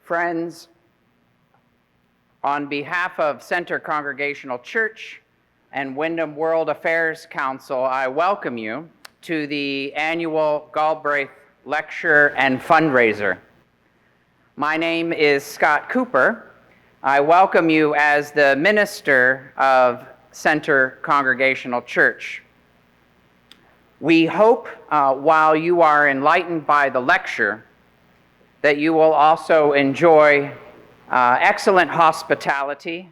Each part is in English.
Friends, on behalf of Centre Congregational Church and Windham World Affairs Council, I welcome you to the annual Galbraith Lecture and Fundraiser. My name is Scott Cooper. I welcome you as the minister of Centre Congregational Church. We hope while you are enlightened by the lecture that you will also enjoy excellent hospitality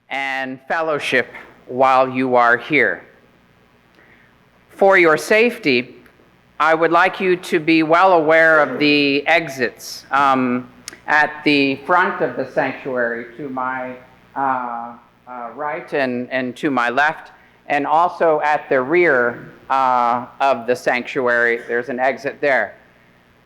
and fellowship while you are here. For your safety, I would like you to be well aware of the exits at the front of the sanctuary to my right and to my left, and also at the rear of the sanctuary. There's an exit there.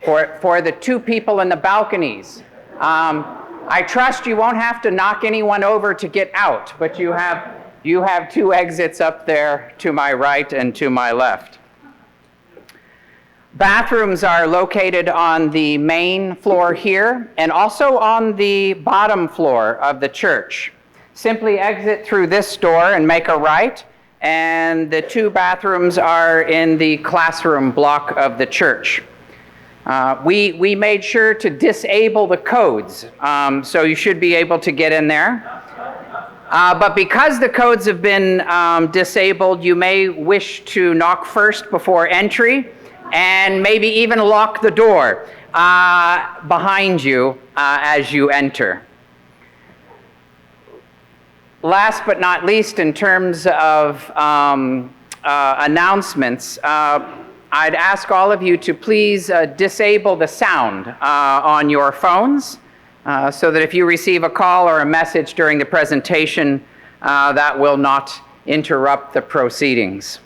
For the two people in the balconies, I trust you won't have to knock anyone over to get out, but you have two exits up there to my right and to my left. Bathrooms are located on the main floor here and also on the bottom floor of the church. Simply exit through this door and make a right, and the two bathrooms are in the classroom block of the church. We made sure to disable the codes, so you should be able to get in there. But because the codes have been disabled, you may wish to knock first before entry, and maybe even lock the door behind you as you enter. Last but not least, in terms of announcements, I'd ask all of you to please disable the sound on your phones so that if you receive a call or a message during the presentation, that will not interrupt the proceedings.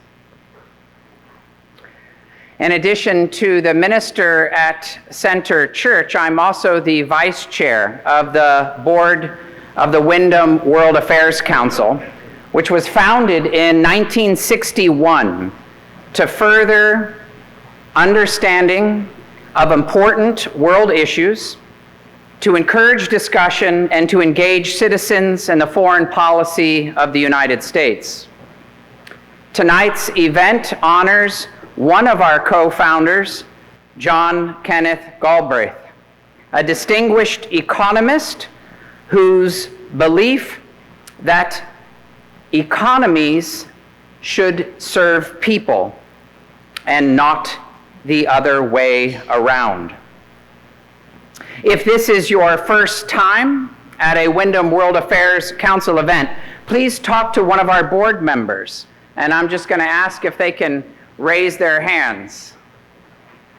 In addition to the minister at Centre Church, I'm also the vice chair of the board of the Windham World Affairs Council, which was founded in 1961 to further understanding of important world issues, to encourage discussion, and to engage citizens in the foreign policy of the United States. Tonight's event honors one of our co-founders, John Kenneth Galbraith, a distinguished economist whose belief that economies should serve people and not the other way around. If this is your first time at a Windham World Affairs Council event, please talk to one of our board members, and I'm just going to ask if they can raise their hands.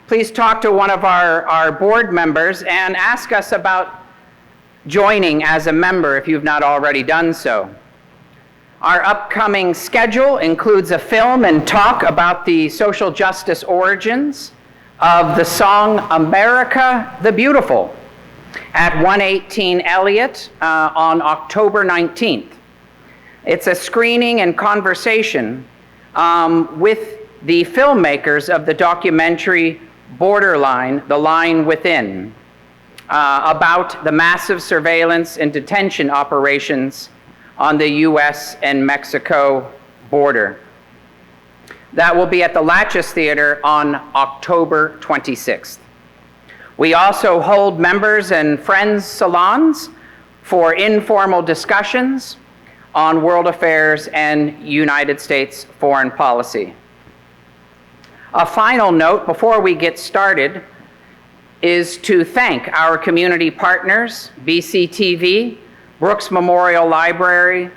Please talk to one of our board members and ask us about joining as a member if you've not already done so. Our upcoming schedule includes a film and talk about the social justice origins of the song America the Beautiful at 118 Elliott on October 19th. It's a screening and conversation with the filmmakers of the documentary Borderline, The Line Within, about the massive surveillance and detention operations on the US and Mexico border. That will be at the Latches Theater on October 26th. We also hold members and friends salons for informal discussions on world affairs and United States foreign policy. A final note before we get started is to thank our community partners, BCTV, Brooks Memorial Library,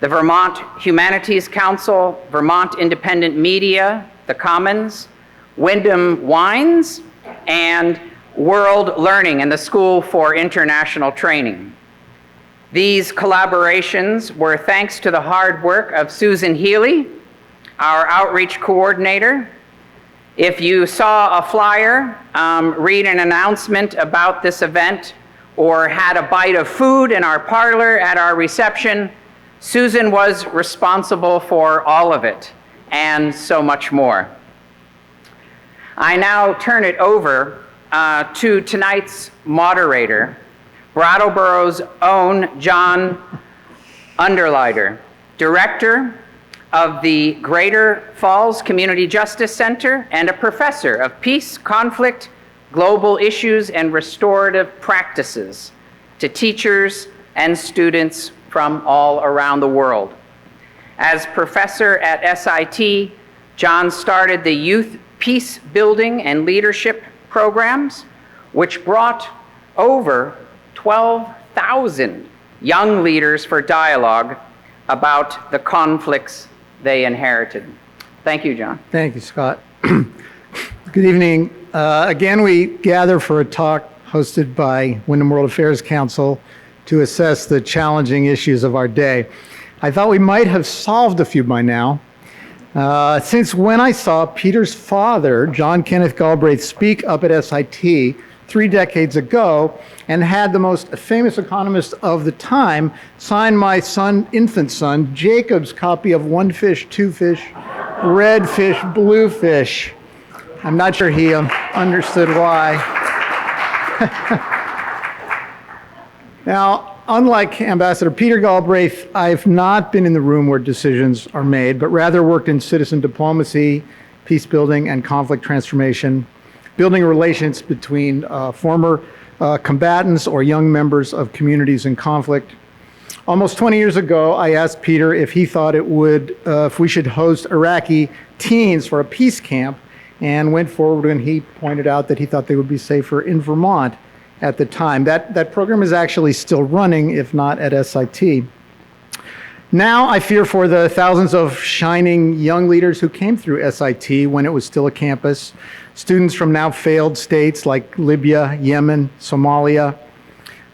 the Vermont Humanities Council, Vermont Independent Media, the Commons, Windham Wines, and World Learning and the School for International Training. These collaborations were thanks to the hard work of Susan Healy, our outreach coordinator. If you saw a flyer, read an announcement about this event, or had a bite of food in our parlor at our reception, Susan was responsible for all of it, and so much more. I now turn it over to tonight's moderator, Brattleboro's own John Underleiter, Director of the Greater Falls Community Justice Center and a professor of peace, conflict, global issues, and restorative practices to teachers and students from all around the world. As professor at SIT, John started the Youth Peace Building and Leadership programs, which brought over 12,000 young leaders for dialogue about the conflicts they inherited. Thank you, John. Thank you, Scott. Good evening. Again, we gather for a talk hosted by Windham World Affairs Council to assess the challenging issues of our day. I thought we might have solved a few by now, since when I saw Peter's father, John Kenneth Galbraith, speak up at SIT 3 decades ago and had the most famous economist of the time sign my infant son, Jacob's copy of One Fish, Two Fish, Red Fish, Blue Fish. I'm not sure he understood why. Now, unlike Ambassador Peter Galbraith, I've not been in the room where decisions are made, but rather worked in citizen diplomacy, peace building, and conflict transformation, building relations between former combatants or young members of communities in conflict. Almost 20 years ago, I asked Peter if he thought if we should host Iraqi teens for a peace camp, and went forward and he pointed out that he thought they would be safer in Vermont at the time. That program is actually still running, if not at SIT. Now I fear for the thousands of shining young leaders who came through SIT when it was still a campus, students from now failed states like Libya, Yemen, Somalia.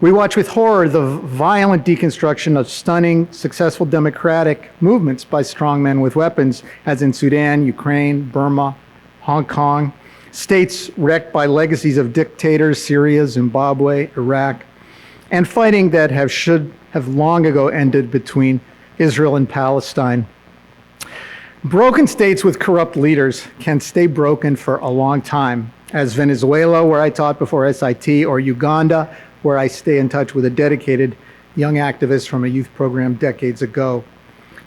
We watch with horror the violent deconstruction of stunning, successful democratic movements by strong men with weapons, as in Sudan, Ukraine, Burma, Hong Kong, states wrecked by legacies of dictators, Syria, Zimbabwe, Iraq, and fighting that should have long ago ended between Israel and Palestine. Broken states with corrupt leaders can stay broken for a long time, as Venezuela, where I taught before SIT, or Uganda, where I stay in touch with a dedicated young activist from a youth program decades ago.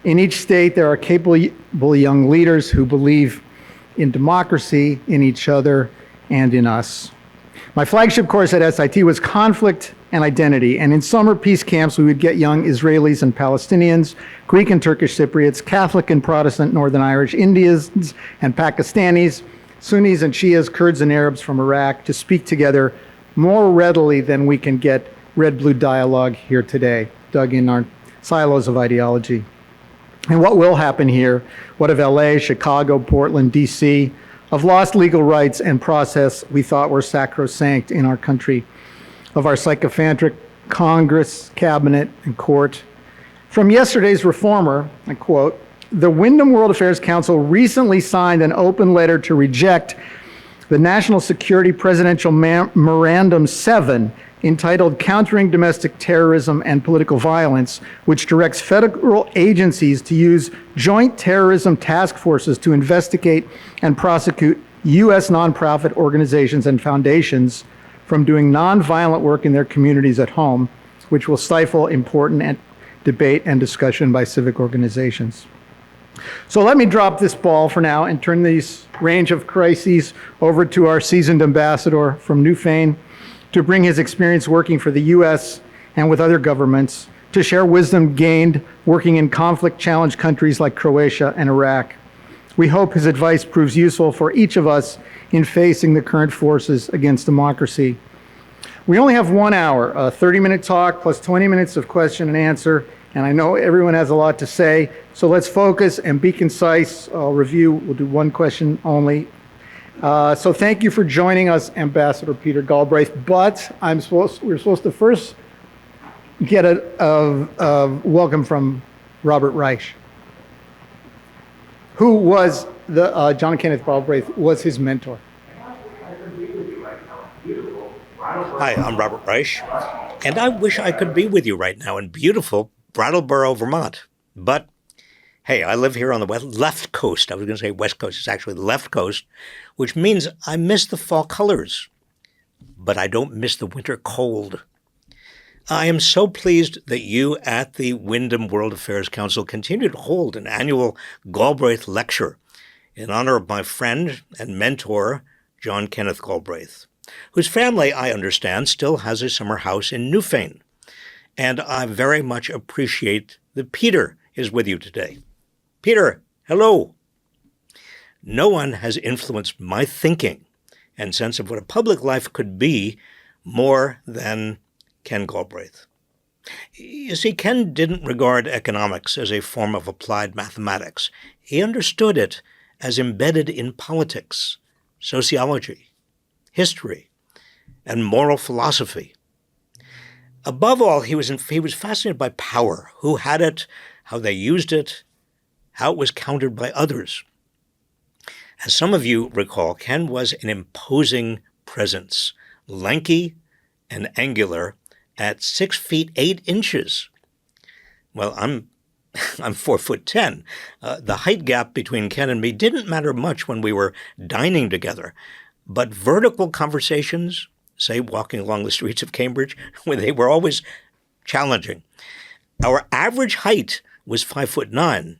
In each state, there are capable young leaders who believe in democracy, in each other, and in us. My flagship course at SIT was Conflict and Identity, and in summer peace camps we would get young Israelis and Palestinians, Greek and Turkish Cypriots, Catholic and Protestant Northern Irish, Indians and Pakistanis, Sunnis and Shias, Kurds and Arabs from Iraq to speak together more readily than we can get red-blue dialogue here today, dug in our silos of ideology. And what will happen here? What of LA, Chicago, Portland, DC, of lost legal rights and process we thought were sacrosanct in our country, of our sycophantic Congress, cabinet, and court? From yesterday's reformer, I quote, "The Windham World Affairs Council recently signed an open letter to reject the National Security Presidential Memorandum 7, entitled Countering Domestic Terrorism and Political Violence, which directs federal agencies to use joint terrorism task forces to investigate and prosecute U.S. nonprofit organizations and foundations from doing nonviolent work in their communities at home, which will stifle important debate and discussion by civic organizations." So let me drop this ball for now and turn this range of crises over to our seasoned ambassador from Newfane to bring his experience working for the U.S. and with other governments to share wisdom gained working in conflict-challenged countries like Croatia and Iraq. We hope his advice proves useful for each of us in facing the current forces against democracy. We only have 1 hour, a 30-minute talk plus 20 minutes of question and answer, and I know everyone has a lot to say, so let's focus and be concise. I'll review, we'll do one question only. So thank you for joining us, Ambassador Peter Galbraith, but we're supposed to first get a welcome from Robert Reich, who was John Kenneth Galbraith was his mentor. Hi, I'm Robert Reich, and I wish I could be with you right now in beautiful Brattleboro, Vermont. But hey, I live here on the left coast. I was going to say west coast. It's actually the left coast, which means I miss the fall colors, but I don't miss the winter cold. I am so pleased that you at the Windham World Affairs Council continue to hold an annual Galbraith Lecture in honor of my friend and mentor, John Kenneth Galbraith, whose family, I understand, still has a summer house in Newfane. And I very much appreciate that Peter is with you today. Peter, hello. No one has influenced my thinking and sense of what a public life could be more than Ken Galbraith. You see, Ken didn't regard economics as a form of applied mathematics. He understood it as embedded in politics, sociology, history, and moral philosophy. Above all, he was fascinated by power, who had it, how they used it, how it was countered by others. As some of you recall, Ken was an imposing presence, lanky and angular at 6 feet 8 inches. Well, I'm 4'10". The height gap between Ken and me didn't matter much when we were dining together, but vertical conversations, say walking along the streets of Cambridge, they were always challenging. Our average height was 5'9",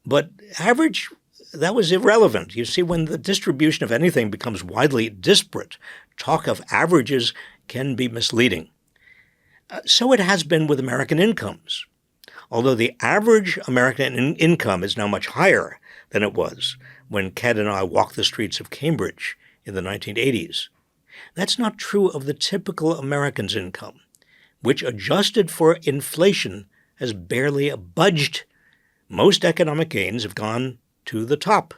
but average, that was irrelevant. You see, when the distribution of anything becomes widely disparate, talk of averages can be misleading. So it has been with American incomes. Although the average American income is now much higher than it was when Ken and I walked the streets of Cambridge in the 1980s. That's not true of the typical American's income, which, adjusted for inflation, has barely budged. Most economic gains have gone to the top.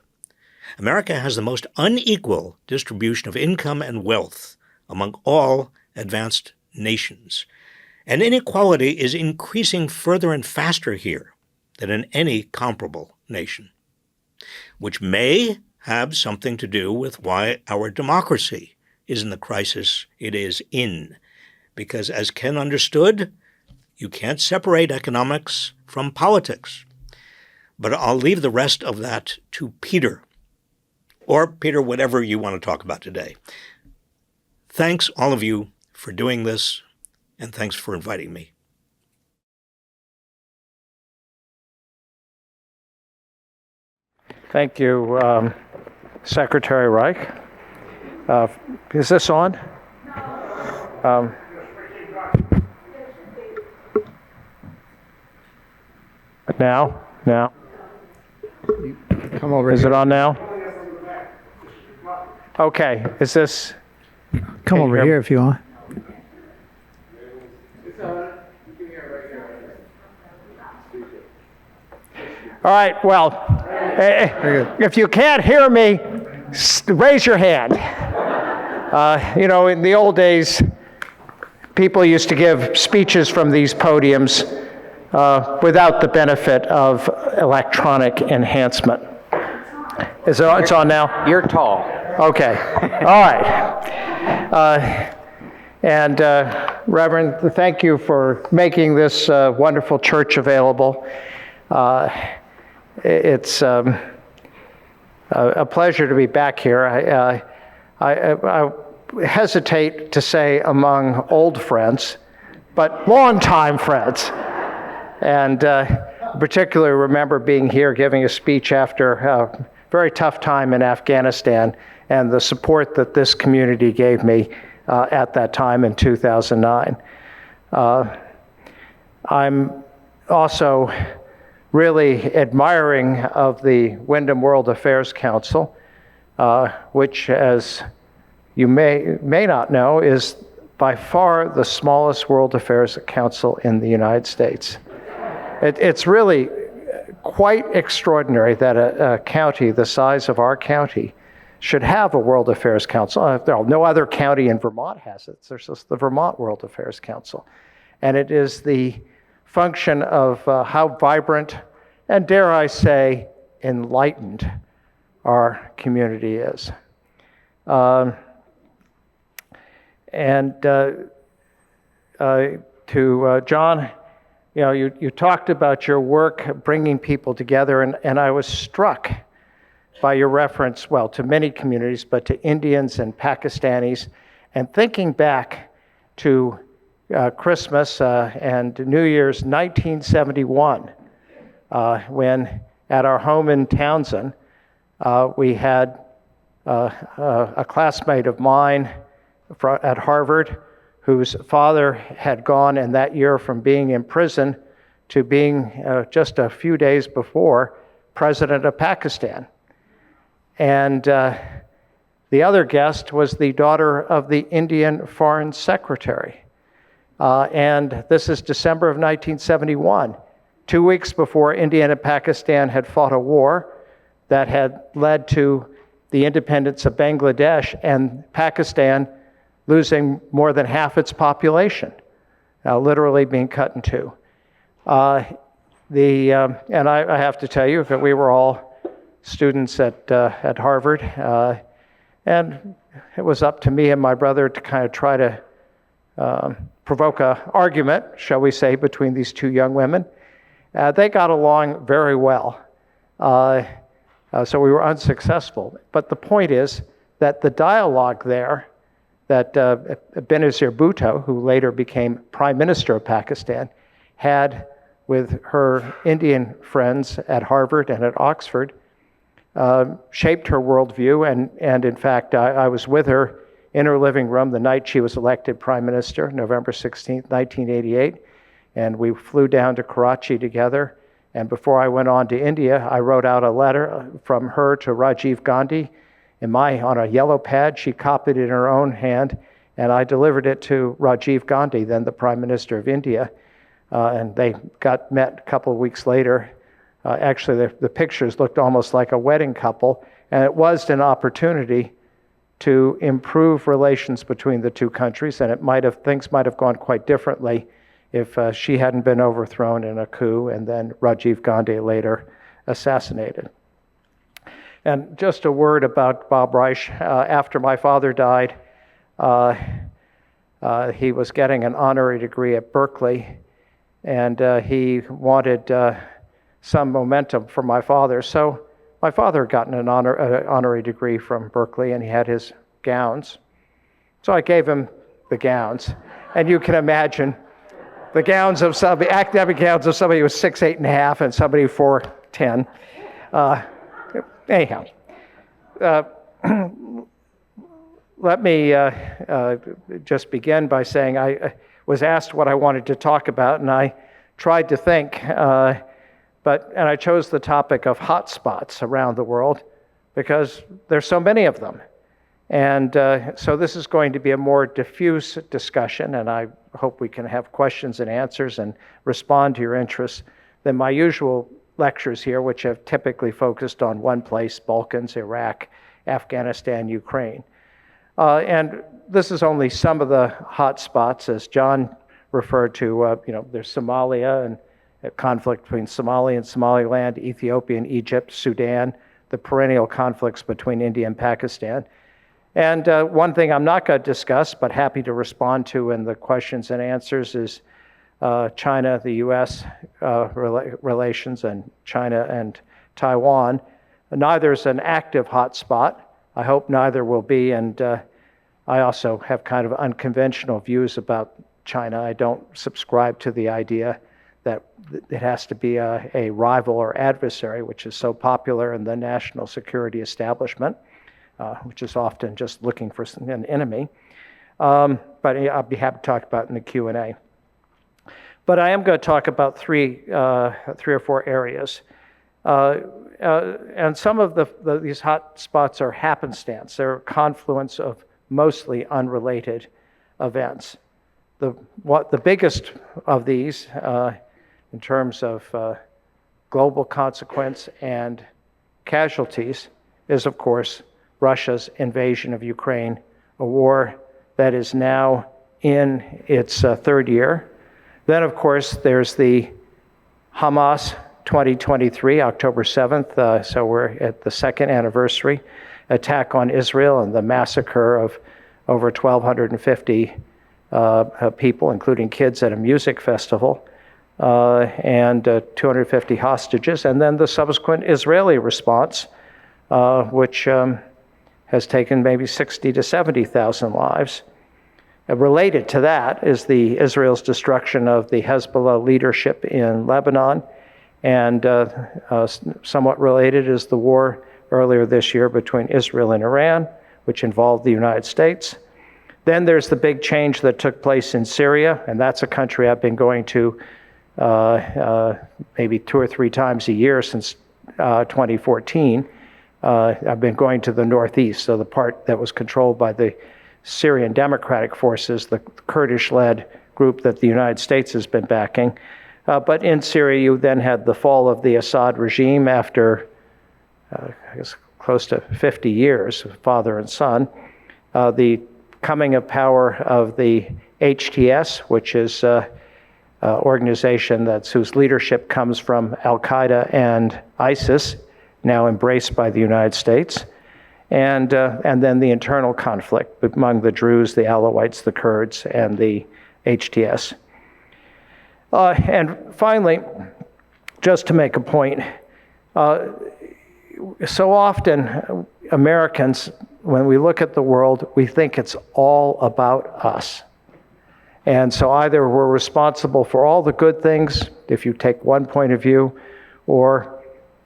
America has the most unequal distribution of income and wealth among all advanced nations. And inequality is increasing further and faster here than in any comparable nation, which may have something to do with why our democracy is in the crisis it is in. Because as Ken understood, you can't separate economics from politics. But I'll leave the rest of that to Peter. Or Peter, whatever you want to talk about today. Thanks, all of you, for doing this, and thanks for inviting me. Thank you, Secretary Reich. Is this on? Now? Come over Is here. it on now? Okay, is this? Come over hear- here if you want. All right, well, if you can't hear me, raise your hand. In the old days, people used to give speeches from these podiums without the benefit of electronic enhancement. It's on now? You're tall. Okay, all right. Reverend, thank you for making this wonderful church available. It's a pleasure to be back here. I hesitate to say among old friends, but longtime friends. And particularly remember being here giving a speech after a very tough time in Afghanistan and the support that this community gave me at that time in 2009. I'm also really admiring of the Windham World Affairs Council, which, as you may not know, is by far the smallest World Affairs Council in the United States. It's really quite extraordinary that a county the size of our county should have a World Affairs Council. No other county in Vermont has it. There's just the Vermont World Affairs Council. And it is the function of how vibrant and, dare I say, enlightened our community is. To John, you talked about your work bringing people together, and I was struck by your reference, to many communities, but to Indians and Pakistanis, and thinking back to Christmas and New Year's 1971, when at our home in Townsend, we had a classmate of mine at Harvard whose father had gone in that year from being in prison to being just a few days before president of Pakistan. And the other guest was the daughter of the Indian Foreign Secretary. And this is December of 1971, 2 weeks before India and Pakistan had fought a war that had led to the independence of Bangladesh and Pakistan losing more than half its population, literally being cut in two. And I have to tell you that we were all students at Harvard, and it was up to me and my brother to kind of try to provoke an argument, shall we say, between these two young women. They got along very well, so we were unsuccessful. But the point is that the dialogue there that Benazir Bhutto, who later became Prime Minister of Pakistan, had with her Indian friends at Harvard and at Oxford, shaped her worldview. And in fact, I was with her in her living room the night she was elected Prime Minister, November 16th, 1988. And we flew down to Karachi together. And before I went on to India, I wrote out a letter from her to Rajiv Gandhi on a yellow pad. She copied it in her own hand, and I delivered it to Rajiv Gandhi, then the Prime Minister of India. And they met a couple of weeks later. Actually, the pictures looked almost like a wedding couple, and it was an opportunity to improve relations between the two countries, and things might have gone quite differently if she hadn't been overthrown in a coup and then Rajiv Gandhi later assassinated. And just a word about Bob Reich. After my father died, he was getting an honorary degree at Berkeley, and he wanted some momentum for my father. So my father had gotten an honorary degree from Berkeley, and he had his gowns. So I gave him the gowns. And you can imagine the academic gowns of somebody who was 6'8.5" and somebody 4'10". Anyhow, let me just begin by saying I was asked what I wanted to talk about, and I tried to think, and I chose the topic of hotspots around the world because there's so many of them. And so this is going to be a more diffuse discussion, and I hope we can have questions and answers and respond to your interests than my usual lectures here, which have typically focused on one place: Balkans, Iraq, Afghanistan, Ukraine. And this is only some of the hot spots, as John referred to. There's Somalia and a conflict between Somalia and Somaliland, Ethiopia and Egypt, Sudan, the perennial conflicts between India and Pakistan. And one thing I'm not going to discuss, but happy to respond to in the questions and answers, is China, the U.S. Relations, and China and Taiwan. Neither is an active hotspot. I hope neither will be. And I also have kind of unconventional views about China. I don't subscribe to the idea that it has to be a rival or adversary, which is so popular in the national security establishment, which is often just looking for an enemy. But I'll be happy to talk about it in the Q&A. But I am going to talk about three or four areas. And some of these hot spots are happenstance. They're a confluence of mostly unrelated events. The biggest of these, in terms of global consequence and casualties, is, of course, Russia's invasion of Ukraine, a war that is now in its third year. Then, of course, there's the Hamas 2023, October 7th, so we're at the second anniversary, attack on Israel and the massacre of over 1,250 people, including kids at a music festival, and 250 hostages. And then the subsequent Israeli response, which has taken maybe 60 to 70,000 lives. Related to that is Israel's destruction of the Hezbollah leadership in Lebanon, and somewhat related is the war earlier this year between Israel and Iran, which involved the United States. Then there's the big change that took place in Syria, and that's a country I've been going to maybe 2 or 3 times a year since 2014. I've been going to the northeast, so the part that was controlled by the Syrian Democratic Forces, the Kurdish-led group that the United States has been backing. But in Syria, you then had the fall of the Assad regime after, I guess, close to 50 years, father and son. The coming of power of the HTS, which is an organization whose leadership comes from Al-Qaeda and ISIS, now embraced by the United States. And then the internal conflict among the Druze, the Alawites, the Kurds, and the HTS. And finally, just to make a point, so often Americans, when we look at the world, we think it's all about us. And so either we're responsible for all the good things, if you take one point of view, or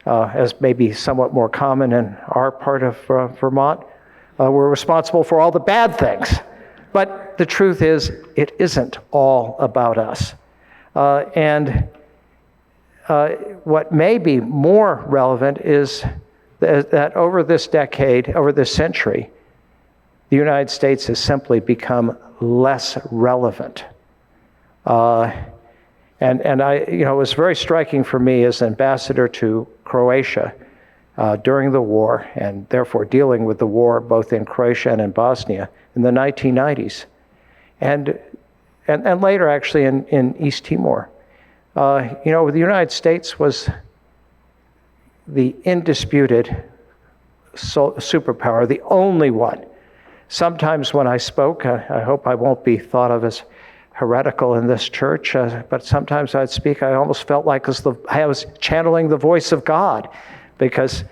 as maybe somewhat more common in our part of Vermont, we're responsible for all the bad things. But the truth is, it isn't all about us. And what may be more relevant is that over this decade, over this century, the United States has simply become less relevant. And it was very striking for me as ambassador to Croatia during the war, and therefore dealing with the war both in Croatia and in Bosnia in the 1990s, and later actually in East Timor. The United States was the indisputed superpower, the only one. Sometimes when I spoke, I hope I won't be thought of as heretical in this church, but sometimes I'd speak, I almost felt like I was channeling the voice of God, because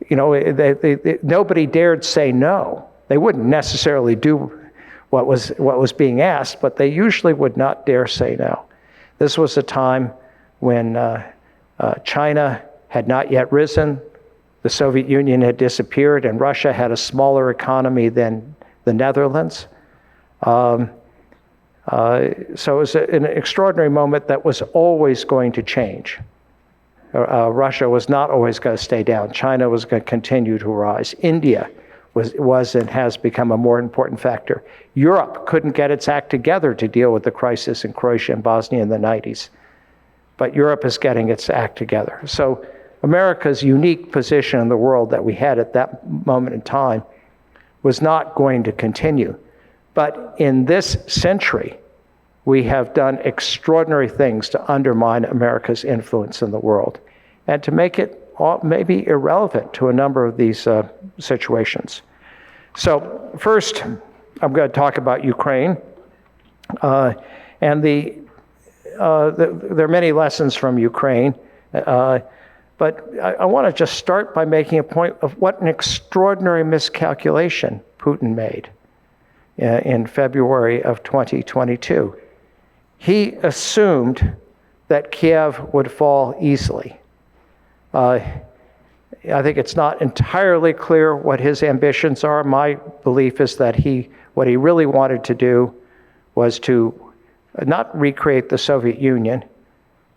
nobody dared say no. They wouldn't necessarily do what was being asked, but they usually would not dare say no. This was a time when China had not yet risen, the Soviet Union had disappeared, and Russia had a smaller economy than the Netherlands. So it was an extraordinary moment that was always going to change. Russia was not always going to stay down. China was going to continue to rise. India was and has become a more important factor. Europe couldn't get its act together to deal with the crisis in Croatia and Bosnia in the 90s. But Europe is getting its act together. So America's unique position in the world that we had at that moment in time was not going to continue. But in this century, we have done extraordinary things to undermine America's influence in the world and to make it maybe irrelevant to a number of these situations. So first, I'm going to talk about Ukraine. And there are many lessons from Ukraine. But I want to just start by making a point of what an extraordinary miscalculation Putin made in February of 2022. He assumed that Kiev would fall easily. I think it's not entirely clear what his ambitions are. My belief is that what he really wanted to do was to not recreate the Soviet Union,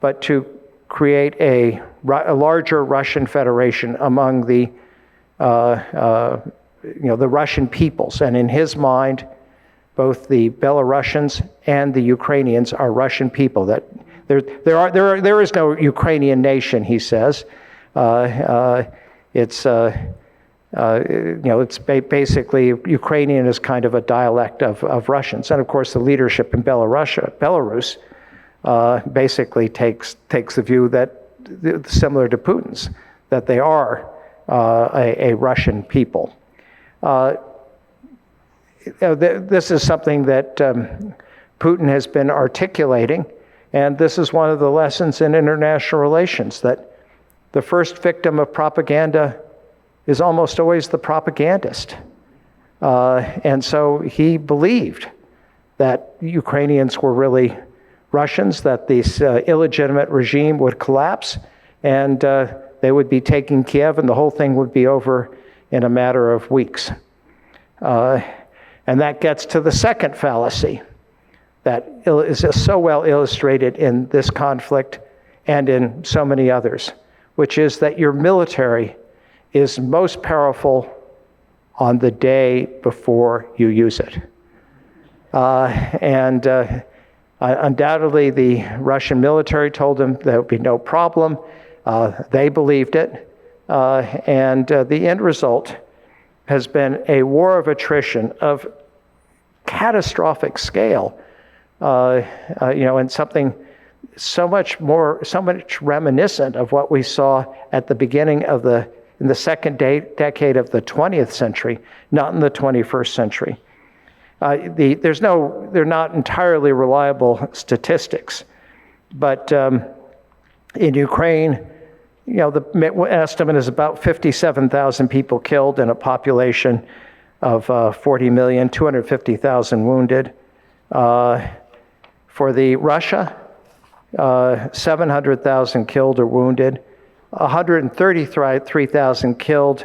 but to create a larger Russian Federation among the Russian peoples. And in his mind, both the Belarusians and the Ukrainians are Russian people. That there is no Ukrainian nation, he says. It's basically Ukrainian is kind of a dialect of Russians. And of course, the leadership in Belarus basically takes the view that, similar to Putin's, that they are a Russian people. This is something that Putin has been articulating, and this is one of the lessons in international relations, that the first victim of propaganda is almost always the propagandist. And so he believed that Ukrainians were really Russians, that this illegitimate regime would collapse, and they would be taking Kiev, and the whole thing would be over in a matter of weeks. And that gets to the second fallacy that is so well illustrated in this conflict and in so many others, which is that your military is most powerful on the day before you use it. Undoubtedly, the Russian military told them there would be no problem. They believed it. The end result has been a war of attrition of catastrophic scale, and something so much reminiscent of what we saw at the beginning of in the second decade of the 20th century, not in the 21st century. They're not entirely reliable statistics, but in Ukraine, the estimate is about 57,000 people killed in a population of 40 million, 250,000 wounded. For the Russia, 700,000 killed or wounded, 133,000 killed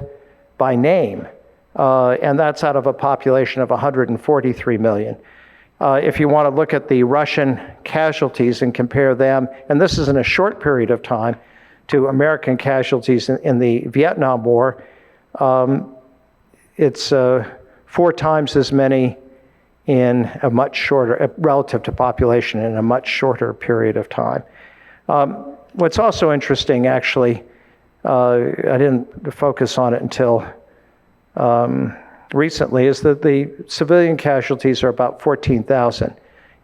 by name, and that's out of a population of 143 million. If you want to look at the Russian casualties and compare them, and this is in a short period of time, to American casualties in the Vietnam War, it's 4 times as many in a much shorter, relative to population, in a much shorter period of time. What's also interesting, actually, I didn't focus on it until recently, is that the civilian casualties are about 14,000,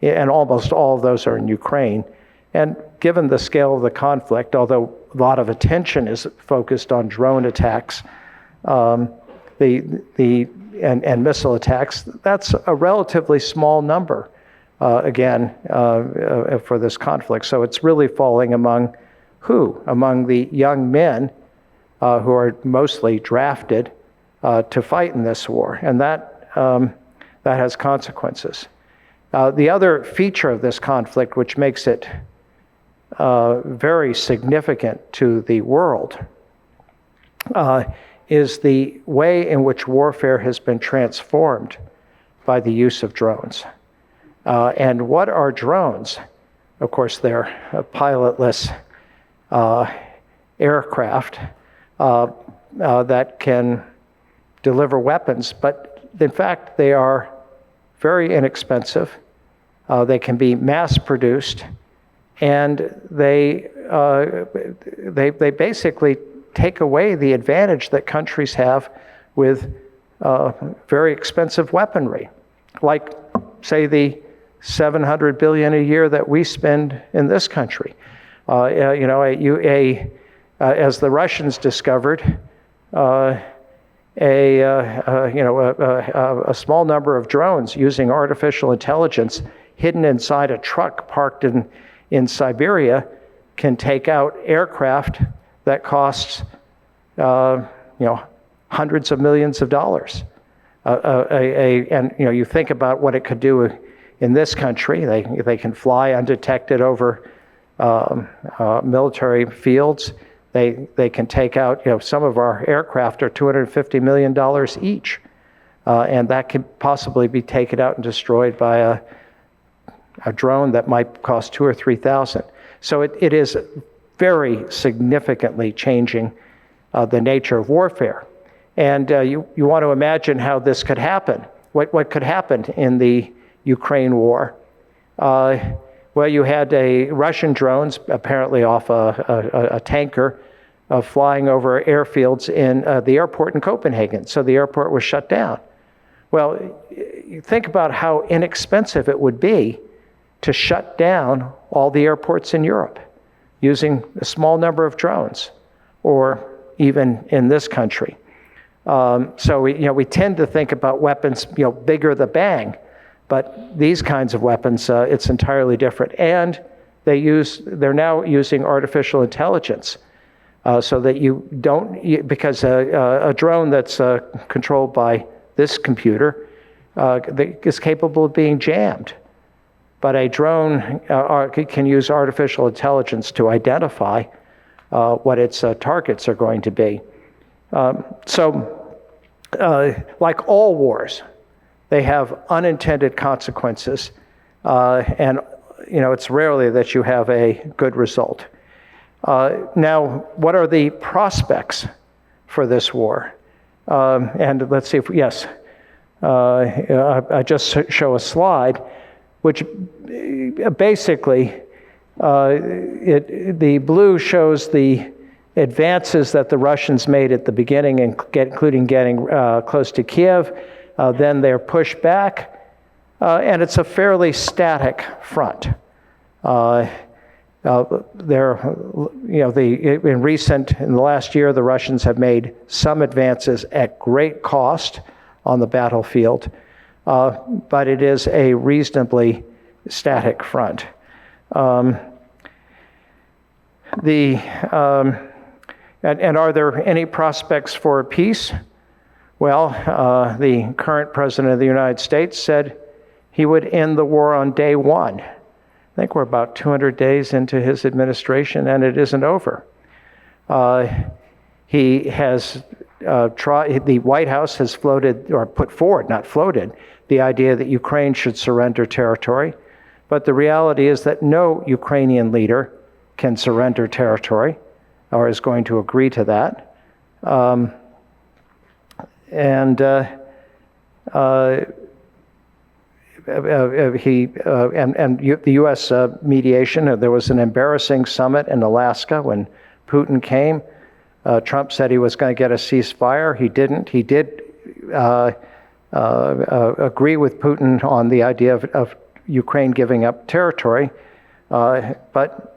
and almost all of those are in Ukraine. And given the scale of the conflict, although a lot of attention is focused on drone attacks, and missile attacks, that's a relatively small number, for this conflict. So it's really falling among who? Among the young men who are mostly drafted to fight in this war, and that has consequences. The other feature of this conflict, which makes it very significant to the world, is the way in which warfare has been transformed by the use of drones. And what are drones? Of course, they're pilotless aircraft that can deliver weapons, but in fact, they are very inexpensive. They can be mass-produced, and they basically take away the advantage that countries have with very expensive weaponry, like, say, the $700 billion a year that we spend in this country. As the Russians discovered, a small number of drones using artificial intelligence hidden inside a truck parked in Siberia can take out aircraft that costs hundreds of millions of dollars. You think about what it could do in this country. They can fly undetected over military fields. They can take out, some of our aircraft are $250 million each, and that could possibly be taken out and destroyed by a drone that might cost $2,000 or $3,000. So it is very significantly changing the nature of warfare. And you want to imagine how this could happen. What could happen in the Ukraine war? Well, you had Russian drones, apparently off a tanker, flying over airfields in the airport in Copenhagen. So the airport was shut down. Well, you think about how inexpensive it would be to shut down all the airports in Europe using a small number of drones, or even in this country. So we tend to think about weapons, bigger the bang, but these kinds of weapons, it's entirely different. And they're now using artificial intelligence, so that you don't, because a drone that's controlled by this computer is capable of being jammed. but a drone can use artificial intelligence to identify what its targets are going to be. Like all wars, they have unintended consequences, and it's rarely that you have a good result. Now, what are the prospects for this war? And let's see if, yes, I just show a slide, which basically, the blue shows the advances that the Russians made at the beginning, including getting close to Kiev. Then they're pushed back, and it's a fairly static front. In the last year, the Russians have made some advances at great cost on the battlefield, but it is a reasonably static front. And are there any prospects for peace? Well, the current president of the United States said he would end the war on day one. I think we're about 200 days into his administration, and it isn't over. He has the White House has floated, or put forward, not floated, the idea that Ukraine should surrender territory. But the reality is that no Ukrainian leader can surrender territory or is going to agree to that. The U.S. mediation. There was an embarrassing summit in Alaska when Putin came. Trump said he was going to get a ceasefire. He didn't. He did agree with Putin on the idea of Ukraine giving up territory, but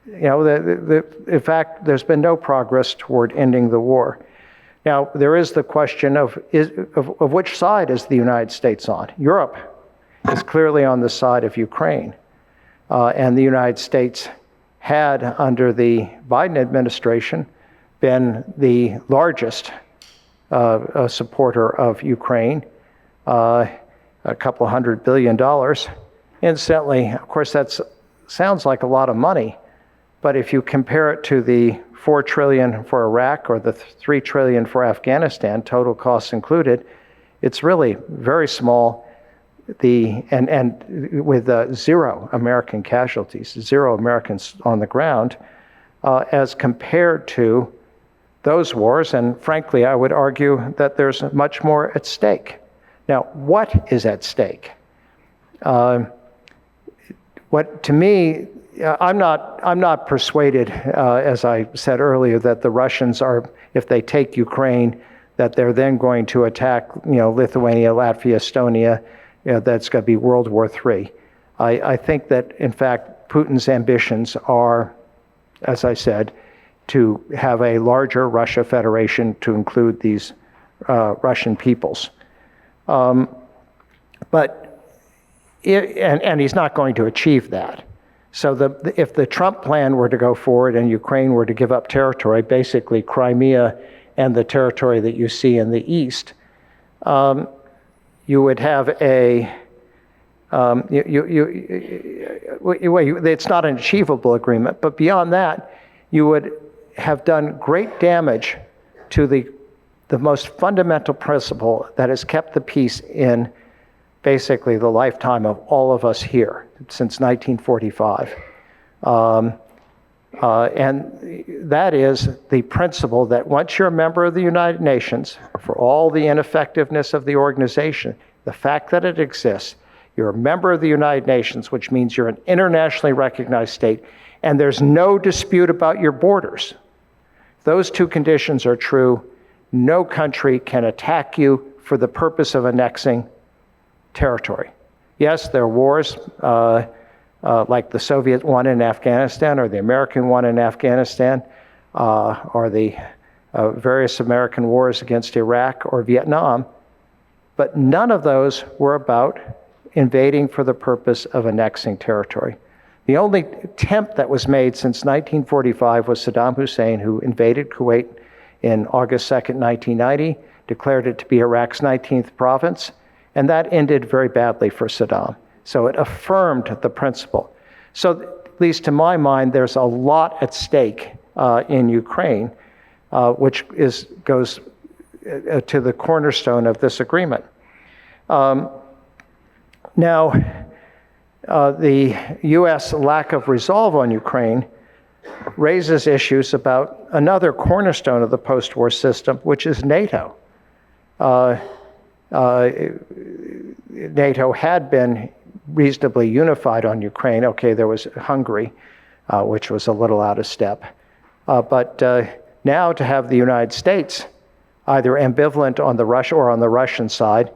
in fact, there's been no progress toward ending the war. Now, there is the question of which side is the United States on? Europe is clearly on the side of Ukraine, and the United States had, under the Biden administration, been the largest supporter of Ukraine, a couple $100 billion. Incidentally, of course, that sounds like a lot of money, but if you compare it to the $4 trillion for Iraq or the $3 trillion for Afghanistan, total costs included, it's really very small. And with zero American casualties, zero Americans on the ground, as compared to those wars. And frankly, I would argue that there's much more at stake. Now, what is at stake? What to me, I'm not persuaded, as I said earlier, that the Russians are, if they take Ukraine, that they're then going to attack, Lithuania, Latvia, Estonia. That's going to be World War III. I think that, in fact, Putin's ambitions are, as I said, to have a larger Russia Federation to include these Russian peoples. And he's not going to achieve that. So if the Trump plan were to go forward and Ukraine were to give up territory, basically Crimea and the territory that you see in the east, you would have it's not an achievable agreement, but beyond that, you would have done great damage to the most fundamental principle that has kept the peace in basically the lifetime of all of us here since 1945. And that is the principle that once you're a member of the United Nations, for all the ineffectiveness of the organization, the fact that it exists, you're a member of the United Nations, which means you're an internationally recognized state, and there's no dispute about your borders. If those two conditions are true, no country can attack you for the purpose of annexing territory. Yes, there are wars like the Soviet one in Afghanistan or the American one in Afghanistan or the various American wars against Iraq or Vietnam, but none of those were about invading for the purpose of annexing territory. The only attempt that was made since 1945 was Saddam Hussein, who invaded Kuwait in August 2nd, 1990, declared it to be Iraq's 19th province, and that ended very badly for Saddam. So it affirmed the principle. So at least to my mind, there's a lot at stake in Ukraine, which goes to the cornerstone of this agreement. Now, the U.S. lack of resolve on Ukraine raises issues about another cornerstone of the post-war system, which is NATO. NATO had been reasonably unified on Ukraine. Okay, there was Hungary, which was a little out of step. But now to have the United States either ambivalent on the Russian side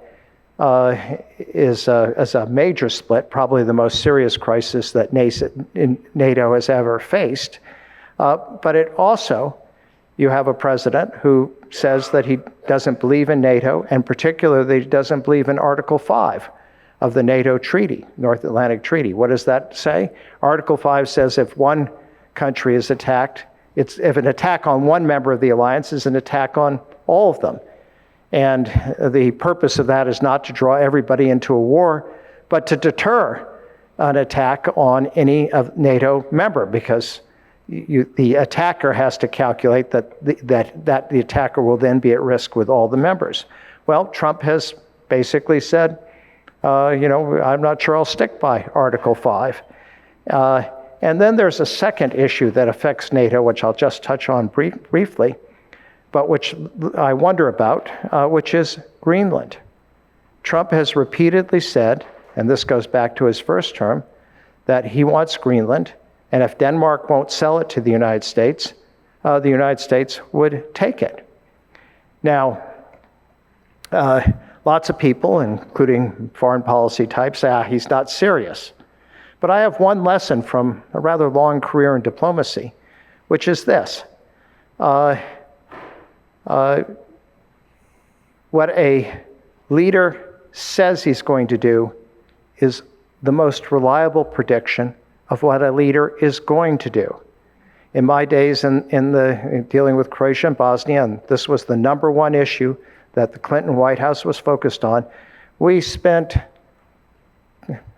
is a major split, probably the most serious crisis that NATO has ever faced. But it also, you have a president who says that he doesn't believe in NATO, and particularly he doesn't believe in Article 5 of the NATO treaty, North Atlantic Treaty. What does that say? Article 5 says if one country is attacked, if an attack on one member of the alliance is an attack on all of them. And the purpose of that is not to draw everybody into a war, but to deter an attack on any of NATO member, because the attacker has to calculate that the attacker will then be at risk with all the members. Well, Trump has basically said, I'm not sure I'll stick by Article 5. And then there's a second issue that affects NATO, which I'll just touch on briefly, but which I wonder about, which is Greenland. Trump has repeatedly said, and this goes back to his first term, that he wants Greenland, and if Denmark won't sell it to the United States would take it. Now, lots of people, including foreign policy types, say, he's not serious. But I have one lesson from a rather long career in diplomacy, which is this. What a leader says he's going to do is the most reliable prediction of what a leader is going to do. In my days in dealing with Croatia and Bosnia, and this was the number one issue that the Clinton White House was focused on, we spent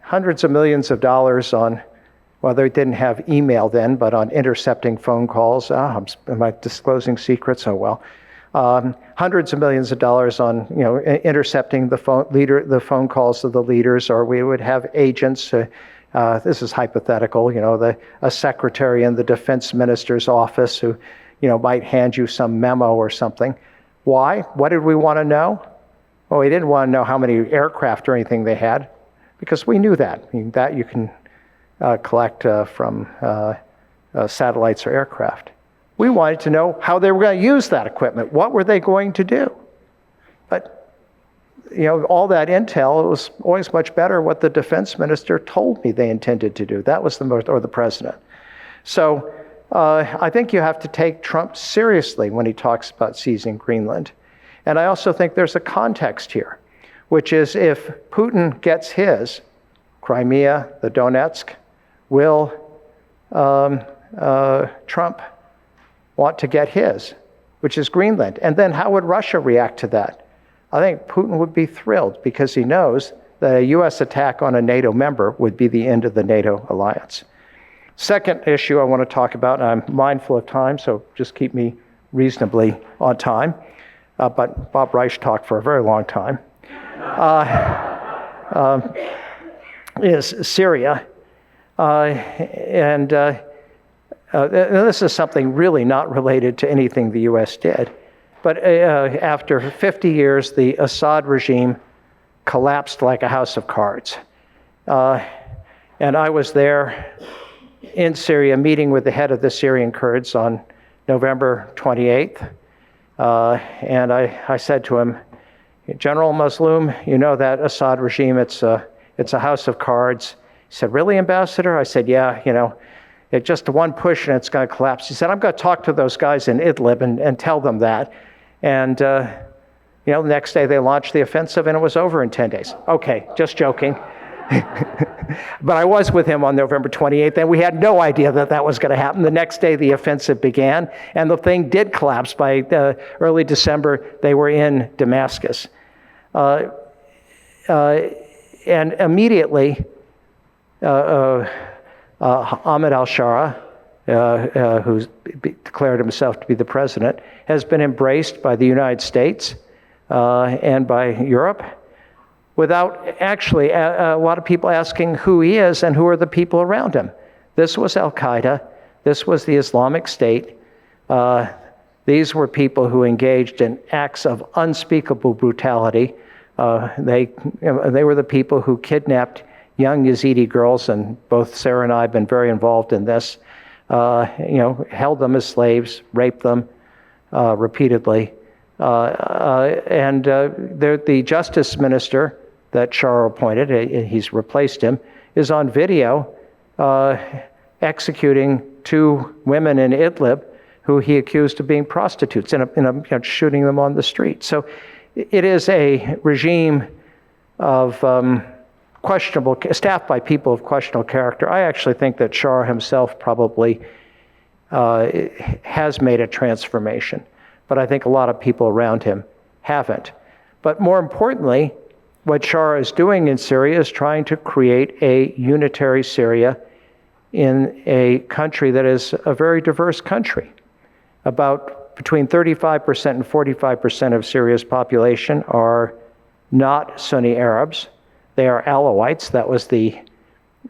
hundreds of millions of dollars on, well, they didn't have email then, but on intercepting phone calls. Am I disclosing secrets? Oh, well. Hundreds of millions of dollars on, intercepting the phone calls of the leaders, or we would have agents. This is hypothetical. A secretary in the defense minister's office who, might hand you some memo or something. Why? What did we want to know? Well, we didn't want to know how many aircraft or anything they had, because we knew that. That you can collect from satellites or aircraft. We wanted to know how they were going to use that equipment. What were they going to do? But, all that intel, it was always much better what the defense minister told me they intended to do. That was or the president. So I think you have to take Trump seriously when he talks about seizing Greenland. And I also think there's a context here, which is if Putin gets his, Crimea, the Donetsk, will Trump want to get his, which is Greenland? And then how would Russia react to that? I think Putin would be thrilled, because he knows that a U.S. attack on a NATO member would be the end of the NATO alliance. Second issue I want to talk about, and I'm mindful of time, so just keep me reasonably on time, but Bob Reich talked for a very long time, is Syria. And this is something really not related to anything the U.S. did. But after 50 years, the Assad regime collapsed like a house of cards. And I was there in Syria meeting with the head of the Syrian Kurds on November 28th. And I said to him, General Mazloum, you know that Assad regime, it's a house of cards. He said, really, Ambassador? I said, yeah, it's just one push and it's going to collapse. He said, I'm going to talk to those guys in Idlib and tell them that. And, the next day they launched the offensive and it was over in 10 days. Okay, just joking. But I was with him on November 28th, and we had no idea that was going to happen. The next day the offensive began, and the thing did collapse. By early December, they were in Damascus. And immediately, Ahmed al-Shara, who's declared himself to be the president, has been embraced by the United States and by Europe without actually a lot of people asking who he is and who are the people around him. This was Al-Qaeda. This was the Islamic State. These were people who engaged in acts of unspeakable brutality. They were the people who kidnapped young Yazidi girls, and both Sarah and I have been very involved in this. Held them as slaves, raped them repeatedly. The justice minister that Shara appointed, he's replaced him, is on video executing 2 women in Idlib who he accused of being prostitutes and shooting them on the street. So it is a regime of questionable, staffed by people of questionable character. I actually think that Shara himself probably has made a transformation, but I think a lot of people around him haven't. But more importantly, what Shara is doing in Syria is trying to create a unitary Syria in a country that is a very diverse country. About between 35% and 45% of Syria's population are not Sunni Arabs. They are Alawites. That was the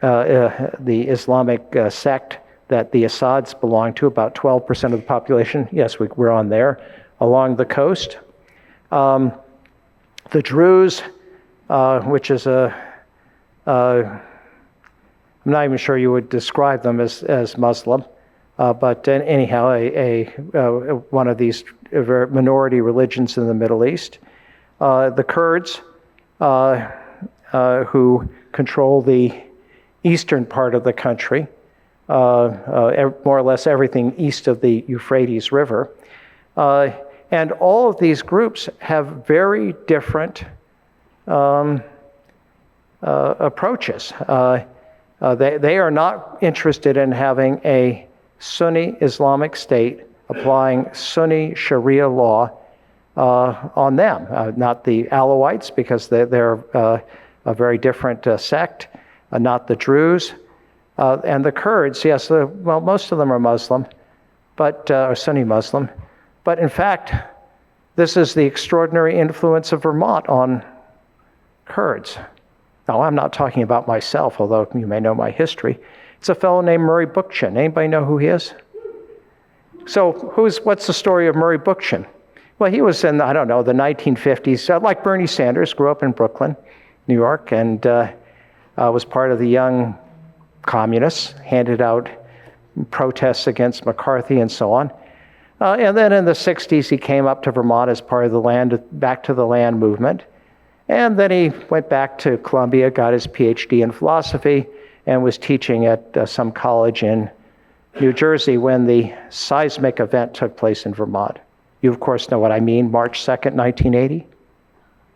Islamic sect that the Assads belonged to, about 12% of the population. Yes, we're on there, along the coast. The Druze, which is I'm not even sure you would describe them as Muslim, but anyhow, one of these minority religions in the Middle East. The Kurds, who control the eastern part of the country, more or less everything east of the Euphrates River. And all of these groups have very different approaches. They are not interested in having a Sunni Islamic state applying Sunni Sharia law on them. Not the Alawites, because they're a very different sect, not the Druze. And the Kurds, yes, well, most of them are Muslim, but are Sunni Muslim. But in fact, this is the extraordinary influence of Vermont on Kurds. Now, I'm not talking about myself, although you may know my history. It's a fellow named Murray Bookchin. Anybody know who he is? So what's the story of Murray Bookchin? Well, he was in, the 1950s, like Bernie Sanders, grew up in Brooklyn, New York, and was part of the Young Communists, handed out protests against McCarthy and so on. And then in the 60s, he came up to Vermont as part of the Back to the Land movement. And then he went back to Columbia, got his PhD in philosophy, and was teaching at some college in New Jersey when the seismic event took place in Vermont. You, of course, know what I mean, March 2nd, 1980.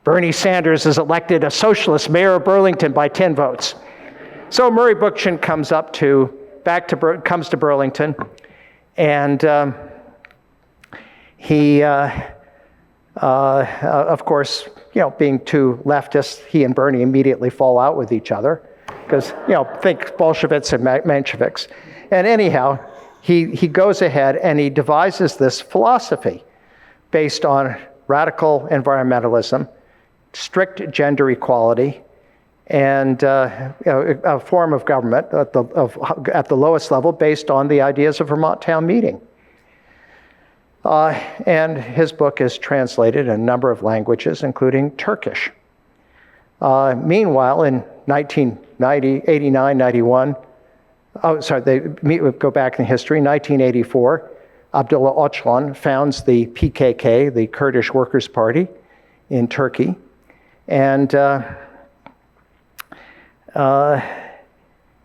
Bernie Sanders is elected a socialist mayor of Burlington by 10 votes. So Murray Bookchin comes to Burlington, and he, of course, being two leftists, he and Bernie immediately fall out with each other because, think Bolsheviks and Mensheviks. And anyhow, he goes ahead and he devises this philosophy based on radical environmentalism, strict gender equality, and a form of government at the lowest level based on the ideas of Vermont Town Meeting. And his book is translated in a number of languages, including Turkish. Meanwhile, in 1989, 91, they go back in history, 1984, Abdullah Öcalan founds the PKK, the Kurdish Workers' Party in Turkey. And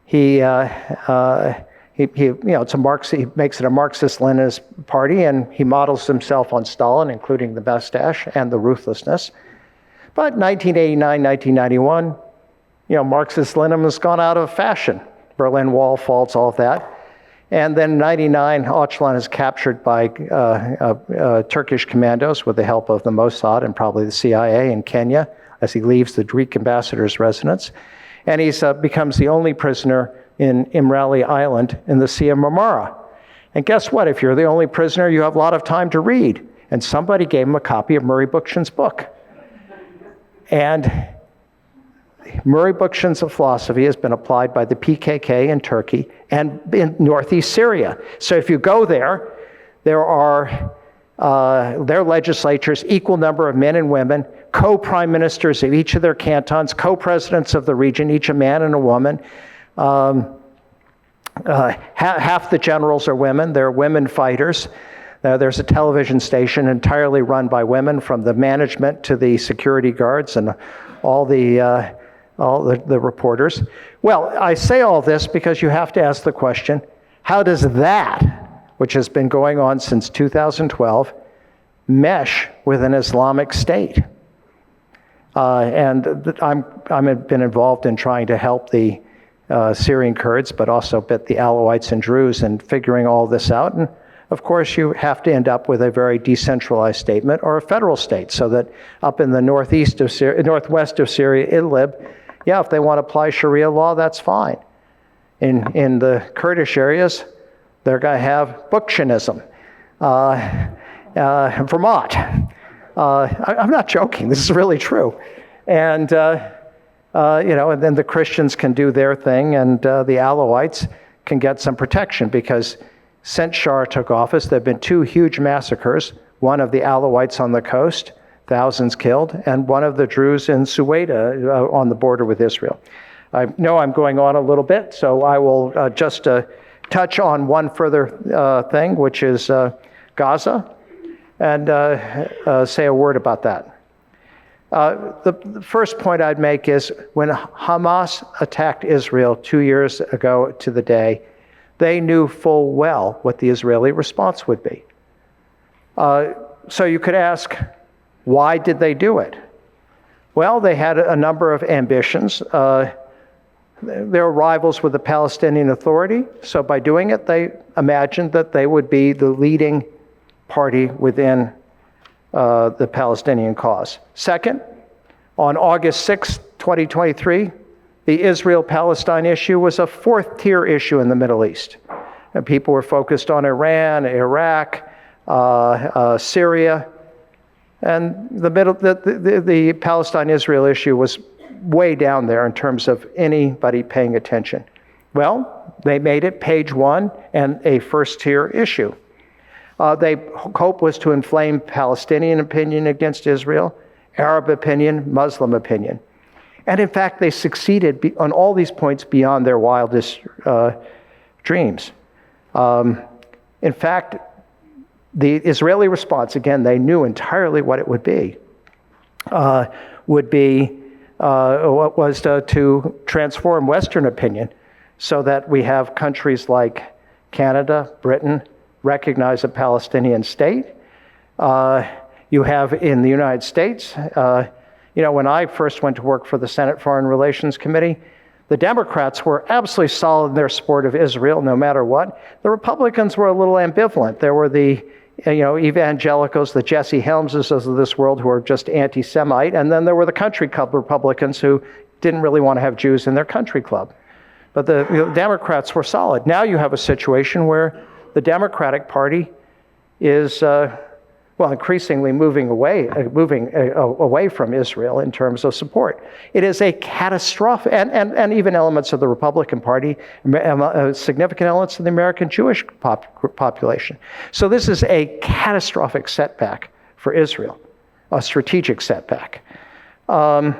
he makes it a Marxist-Leninist party, and he models himself on Stalin, including the mustache and the ruthlessness. But 1989, 1991, Marxist-Leninism has gone out of fashion. Berlin Wall falls, all of that. And then in 99, Öcalan is captured by Turkish commandos with the help of the Mossad and probably the CIA in Kenya as he leaves the Greek ambassador's residence. And he becomes the only prisoner in Imrali Island in the Sea of Marmara. And guess what? If you're the only prisoner, you have a lot of time to read. And somebody gave him a copy of Murray Bookchin's book. And Murray Bookchin's philosophy has been applied by the PKK in Turkey and in northeast Syria. So if you go there, there are their legislatures, equal number of men and women, co-prime ministers of each of their cantons, co-presidents of the region, each a man and a woman. Half the generals are women. They're women fighters. There's a television station entirely run by women, from the management to the security guards and all the reporters. Well, I say all this because you have to ask the question, how does that, which has been going on since 2012, mesh with an Islamic State? And I've been involved in trying to help the Syrian Kurds, but also the Alawites and Druze in figuring all this out. And of course, you have to end up with a very decentralized statement or a federal state, so that up in the northwest of Syria, Idlib, yeah, if they want to apply Sharia law, that's fine. In the Kurdish areas, they're going to have Bookchinism. Vermont. I'm not joking. This is really true. And and then the Christians can do their thing, and the Alawites can get some protection, because since Shah took office, there have been 2 huge massacres, one of the Alawites on the coast, thousands killed, and one of the Druze in Suwaida on the border with Israel. I know I'm going on a little bit, so I will just touch on one further thing, which is Gaza, and say a word about that. The first point I'd make is, when Hamas attacked Israel 2 years ago to the day, they knew full well what the Israeli response would be. So you could ask, why did they do it? Well, they had a number of ambitions. They were rivals with the Palestinian Authority, so by doing it, they imagined that they would be the leading party within the Palestinian cause. Second, on August 6, 2023, the Israel-Palestine issue was a 4th-tier issue in the Middle East. And people were focused on Iran, Iraq, Syria, and the Palestine-Israel issue was way down there in terms of anybody paying attention. Well, they made it page 1 and a first-tier issue. Their hope was to inflame Palestinian opinion against Israel, Arab opinion, Muslim opinion. And in fact, they succeeded on all these points beyond their wildest dreams. In fact, the Israeli response, again, they knew entirely what it would be to transform Western opinion, so that we have countries like Canada, Britain, recognize a Palestinian state. You have in the United States, when I first went to work for the Senate Foreign Relations Committee, the Democrats were absolutely solid in their support of Israel, no matter what. The Republicans were a little ambivalent. There were the evangelicals, the Jesse Helmses of this world, who are just anti-Semite, and then there were the country club Republicans who didn't really want to have Jews in their country club. But the Democrats were solid. Now you have a situation where the Democratic Party is increasingly moving away from Israel in terms of support. It is a catastrophic, and even elements of the Republican Party, significant elements of the American Jewish population. So this is a catastrophic setback for Israel, a strategic setback. And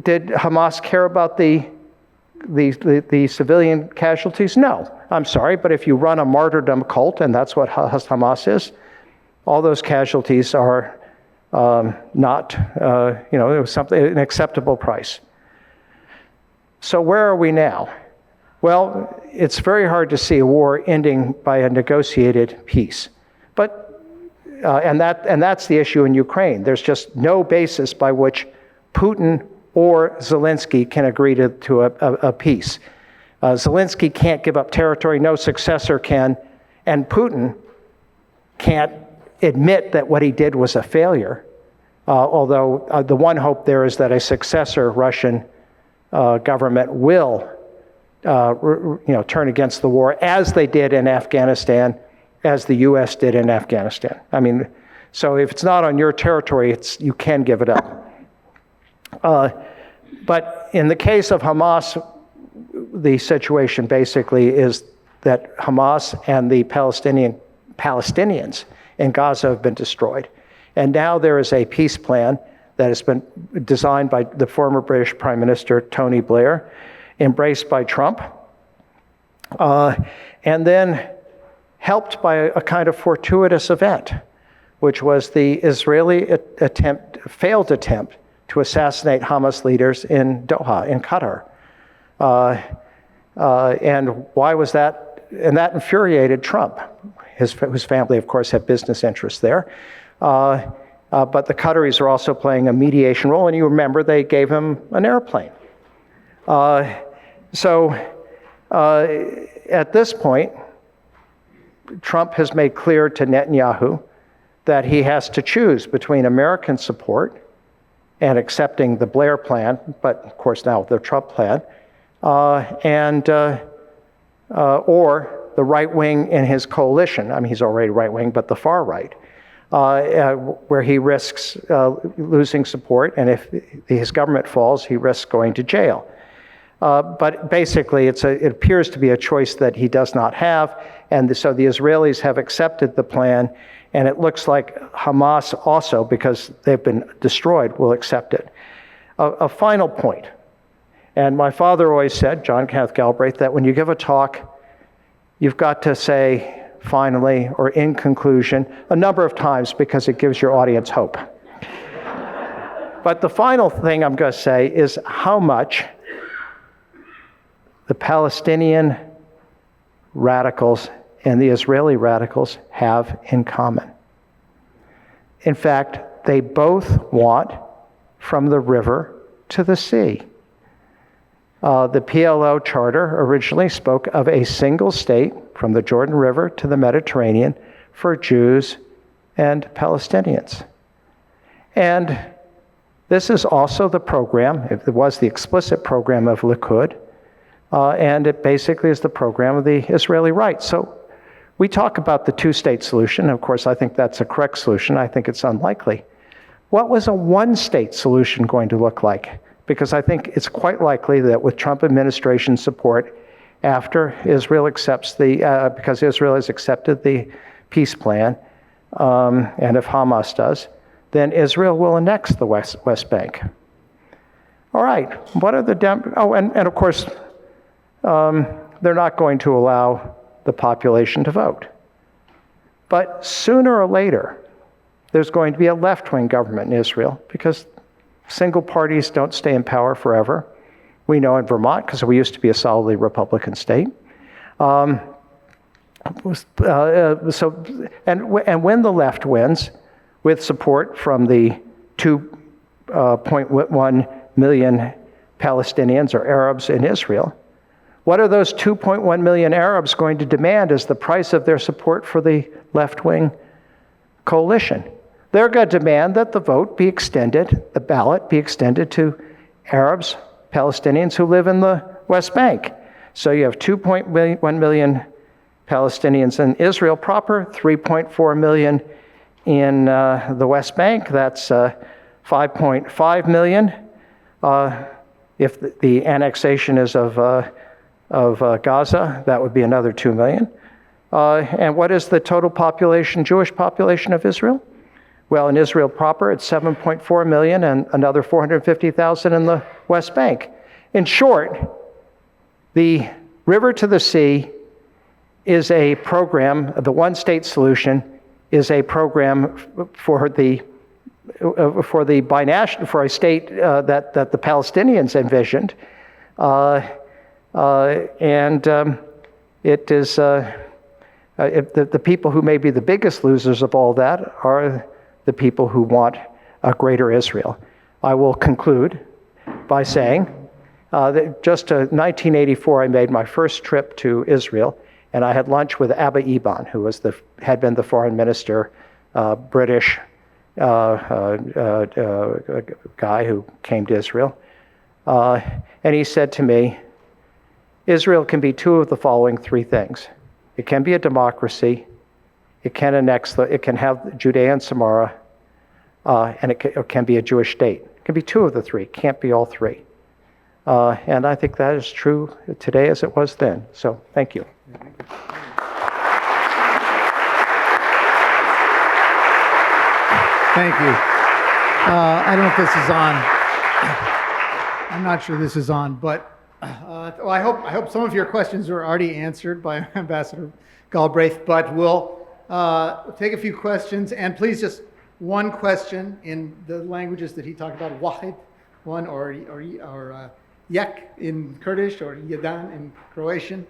did Hamas care about the civilian casualties? No. I'm sorry, but if you run a martyrdom cult, and that's what Hamas is, all those casualties are not, it was an acceptable price. So where are we now? Well, it's very hard to see a war ending by a negotiated peace. But, and that's the issue in Ukraine. There's just no basis by which Putin or Zelensky can agree to a peace. Zelensky can't give up territory, no successor can, and Putin can't admit that what he did was a failure. although the one hope there is that a successor Russian government will turn against the war, as they did in Afghanistan, as the U.S. did in Afghanistan. I mean, so if it's not on your territory, you can give it up. But in the case of Hamas, the situation basically is that Hamas and the Palestinians in Gaza have been destroyed. And now there is a peace plan that has been designed by the former British Prime Minister Tony Blair, embraced by Trump, and then helped by a kind of fortuitous event, which was the Israeli failed attempt to assassinate Hamas leaders in Doha, in Qatar. And why was that? And that infuriated Trump, whose family, of course, had business interests there. But the Qataris are also playing a mediation role, and you remember they gave him an airplane. So at this point, Trump has made clear to Netanyahu that he has to choose between American support and accepting the Blair plan, but of course now the Trump plan, or the right wing in his coalition. I mean, he's already right wing, but the far right, where he risks losing support, and if his government falls, he risks going to jail. But basically, it appears to be a choice that he does not have, and so the Israelis have accepted the plan, and it looks like Hamas also, because they've been destroyed, will accept it. A final point, and my father always said, John Kenneth Galbraith, that when you give a talk, you've got to say finally or in conclusion a number of times because it gives your audience hope. But the final thing I'm going to say is how much the Palestinian radicals and the Israeli radicals have in common. In fact, they both want from the river to the sea. The PLO charter originally spoke of a single state from the Jordan River to the Mediterranean for Jews and Palestinians. And this is also the program, it was the explicit program of Likud, and it basically is the program of the Israeli right. So we talk about the two-state solution. Of course, I think that's a correct solution. I think it's unlikely. What was a one-state solution going to look like? Because I think it's quite likely that with Trump administration support, after Israel accepts because Israel has accepted the peace plan, and if Hamas does, then Israel will annex the West Bank. All right, what are the, and of course, they're not going to allow the population to vote. But sooner or later, there's going to be a left-wing government in Israel because single parties don't stay in power forever. We know in Vermont, because we used to be a solidly Republican state. And when the left wins, with support from the 2.1 million Palestinians or Arabs in Israel, what are those 2.1 million Arabs going to demand as the price of their support for the left-wing coalition? They're going to demand that the vote be extended, the ballot be extended to Arabs, Palestinians who live in the West Bank. So you have 2.1 million Palestinians in Israel proper, 3.4 million in the West Bank. That's 5.5 million. If the annexation is of Gaza, that would be another 2 million. And what is the total population, Jewish population of Israel? Well, in Israel proper, it's 7.4 million and another 450,000 in the West Bank. In short, the river to the sea is a program, the one-state solution is a program for a state that the Palestinians envisioned. It is the people who may be the biggest losers of all that are the people who want a greater Israel. I will conclude by saying that just in 1984, I made my first trip to Israel, and I had lunch with Abba Eban, who had been the foreign minister, British a guy who came to Israel. And he said to me, Israel can be two of the following three things. It can be a democracy, it can have Judea and Samaria, and it can be a Jewish state. It can be two of the three, it can't be all three. And I think that is true today as it was then. So thank you. Thank you. I don't know if this is on. I'm not sure this is on, but well, I hope some of your questions were already answered by Ambassador Galbraith, but we'll take a few questions, and please just one question in the languages that he talked about, wahid, one, or yek in Kurdish, or yadan in Croatian.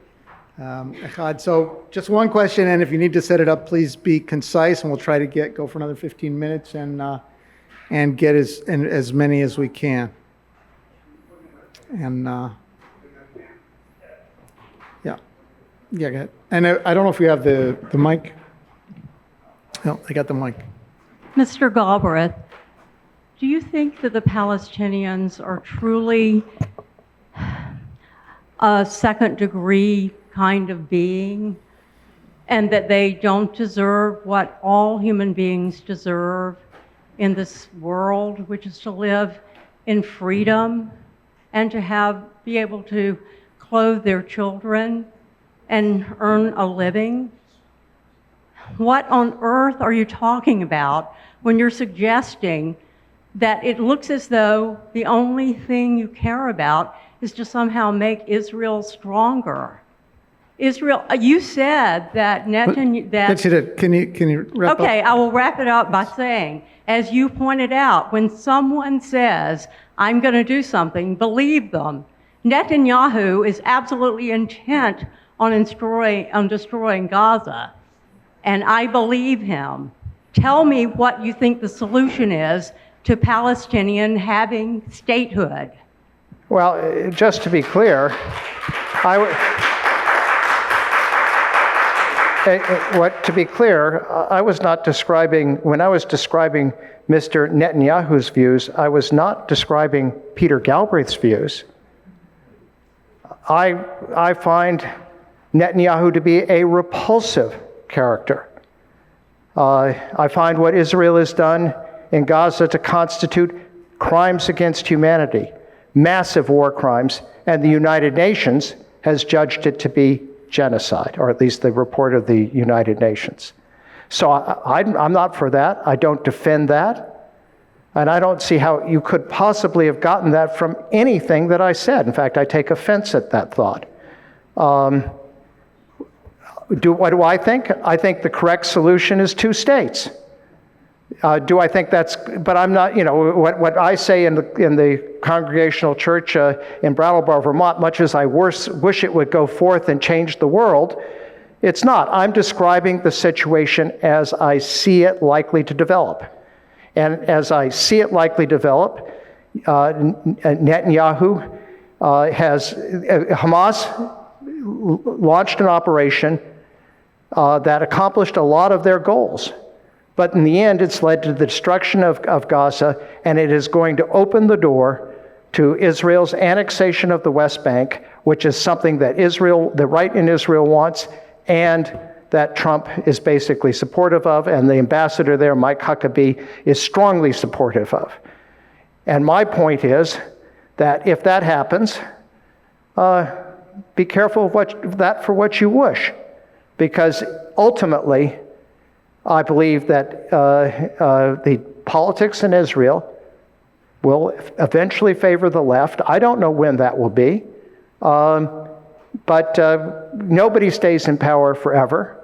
Echad. So just one question, and if you need to set it up, please be concise, and we'll try to go for another 15 minutes and get as many as we can. And yeah, go ahead. And I don't know if we have the mic. No, I got the mic. Mr. Galbraith, do you think that the Palestinians are truly a second-degree kind of being, and that they don't deserve what all human beings deserve in this world, which is to live in freedom and to be able to clothe their children and earn a living? What on earth are you talking about when you're suggesting that it looks as though the only thing you care about is to somehow make Israel stronger? Israel, you said that Netanyahu... Can you wrap up? Okay, I will wrap it up by saying, as you pointed out, when someone says, I'm going to do something, believe them. Netanyahu is absolutely intent on destroying Gaza, and I believe him. Tell me what you think the solution is to Palestinian having statehood. Well, just to be clear, I was not describing, when I was describing Mr. Netanyahu's views, I was not describing Peter Galbraith's views. I find Netanyahu to be a repulsive character. I find what Israel has done in Gaza to constitute crimes against humanity, massive war crimes, and the United Nations has judged it to be genocide, or at least the report of the United Nations. So I'm not for that. I don't defend that. And I don't see how you could possibly have gotten that from anything that I said. In fact, I take offense at that thought. What do I think? I think the correct solution is two states. Do I think but I'm not, what I say in the Congregational Church in Brattleboro, Vermont, much as I wish it would go forth and change the world, it's not. I'm describing the situation as I see it likely to develop. And as I see it likely to develop, Netanyahu Hamas launched an operation that accomplished a lot of their goals. But in the end, it's led to the destruction of Gaza, and it is going to open the door to Israel's annexation of the West Bank, which is something that the right in Israel wants, and that Trump is basically supportive of, and the ambassador there, Mike Huckabee, is strongly supportive of. And my point is that if that happens, be careful of that for what you wish, because ultimately, I believe that the politics in Israel will eventually favor the left. I don't know when that will be, but nobody stays in power forever.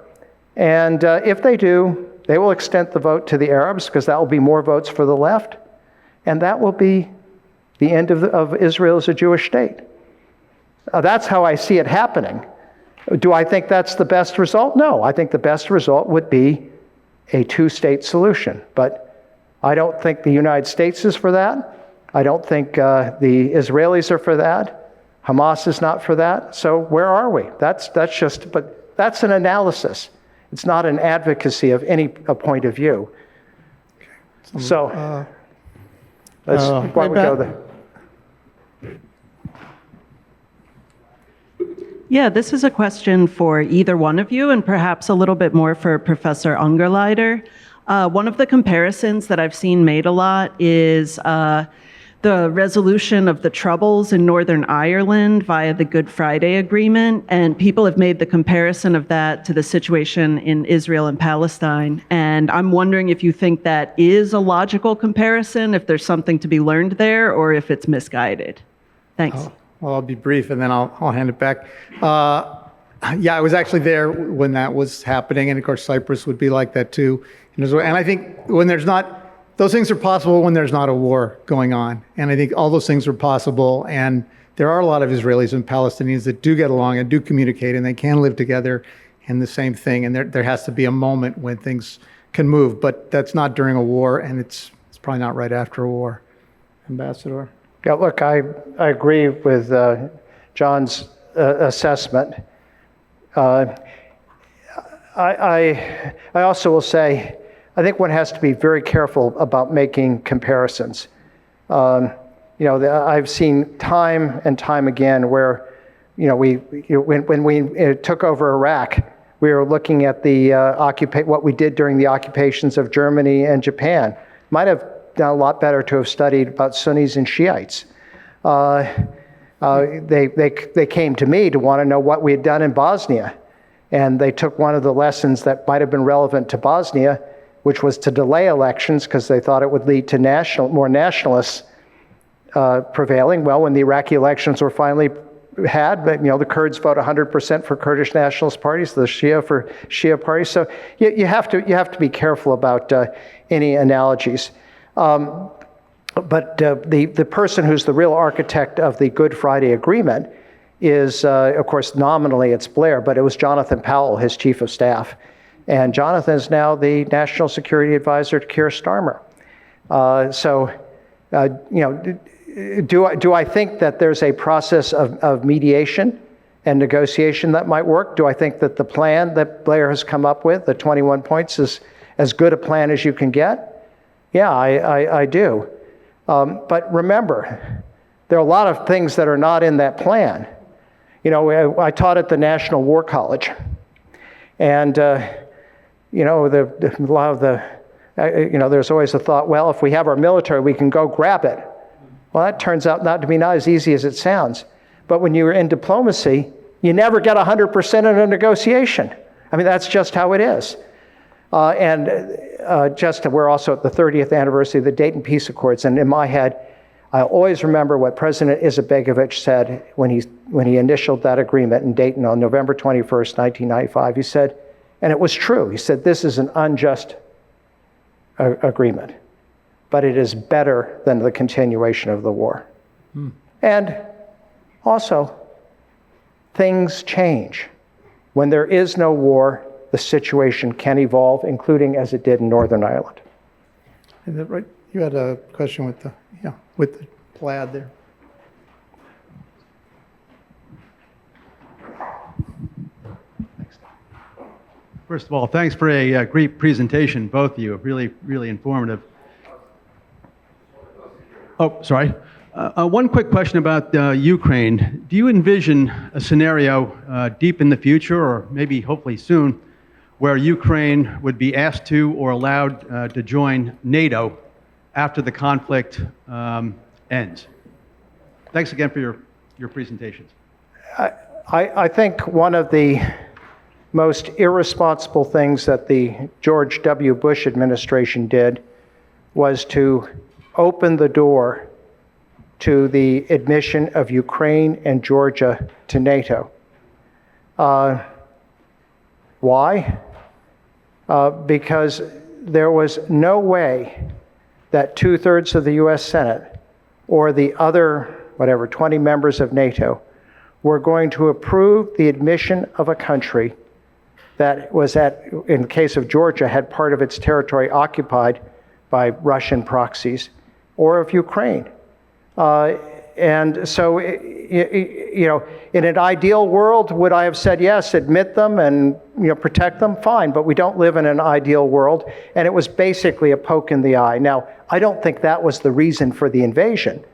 And if they do, they will extend the vote to the Arabs, because that will be more votes for the left, and that will be the end of Israel as a Jewish state. That's how I see it happening. Do I think that's the best result? No, I think the best result would be a two-state solution. But I don't think the United States is for that. I don't think the Israelis are for that. Hamas is not for that. So where are we? But that's an analysis. It's not an advocacy of any point of view. So let's why don't we go there. Yeah, this is a question for either one of you, and perhaps a little bit more for Professor Ungerleider. One of the comparisons that I've seen made a lot is the resolution of the Troubles in Northern Ireland via the Good Friday Agreement, and people have made the comparison of that to the situation in Israel and Palestine. And I'm wondering if you think that is a logical comparison, if there's something to be learned there, or if it's misguided. Thanks. Well, I'll be brief, and then I'll hand it back. Yeah, I was actually there when that was happening, and of course, Cyprus would be like that too. And I think when there's not, those things are possible when there's not a war going on. And I think all those things are possible, and there are a lot of Israelis and Palestinians that do get along and do communicate, and they can live together in the same thing. And there has to be a moment when things can move, but that's not during a war, and it's probably not right after a war. Ambassador? Yeah, look, I agree with John's assessment. I also will say, I think one has to be very careful about making comparisons. I've seen time and time again where, when we took over Iraq, we were looking at the what we did during the occupations of Germany and Japan. Might have done a lot better to have studied about Sunnis and Shiites. They came to me to want to know what we had done in Bosnia. And they took one of the lessons that might have been relevant to Bosnia, which was to delay elections because they thought it would lead to more nationalists prevailing. Well, when the Iraqi elections were finally had, the Kurds vote 100% for Kurdish nationalist parties, the Shia for Shia parties. So you have to be careful about any analogies. But the person who's the real architect of the Good Friday Agreement is, of course, nominally it's Blair, but it was Jonathan Powell, his chief of staff. And Jonathan is now the national security advisor to Keir Starmer. Do I think that there's a process of mediation and negotiation that might work? Do I think that the plan that Blair has come up with, the 21 points, is as good a plan as you can get? Yeah, I do. But remember, there are a lot of things that are not in that plan. I taught at the National War College, and there's always the thought, well, if we have our military, we can go grab it. Well, that turns out not to be as easy as it sounds. But when you're in diplomacy, you never get 100% in a negotiation. I mean, that's just how it is. We're also at the 30th anniversary of the Dayton Peace Accords, and in my head, I always remember what President Izetbegovic said when he initialed that agreement in Dayton on November 21st, 1995. He said, and it was true, he said, this is an unjust agreement, but it is better than the continuation of the war. And also, things change. When there is no war, the situation can evolve, including as it did in Northern Ireland. Is that right? You had a question with the plaid there. First of all, thanks for a great presentation, both of you. Really, really informative. Oh, sorry. One quick question about Ukraine. Do you envision a scenario deep in the future, or maybe hopefully soon, where Ukraine would be asked to or allowed to join NATO after the conflict ends? Thanks again for your presentations. I think one of the most irresponsible things that the George W. Bush administration did was to open the door to the admission of Ukraine and Georgia to NATO. Why? Because there was no way that 2/3 of the US Senate or the other, 20 members of NATO were going to approve the admission of a country that was in the case of Georgia, had part of its territory occupied by Russian proxies, or of Ukraine. And so, in an ideal world, would I have said yes, admit them and protect them? Fine, but we don't live in an ideal world, and it was basically a poke in the eye. Now, I don't think that was the reason for the invasion,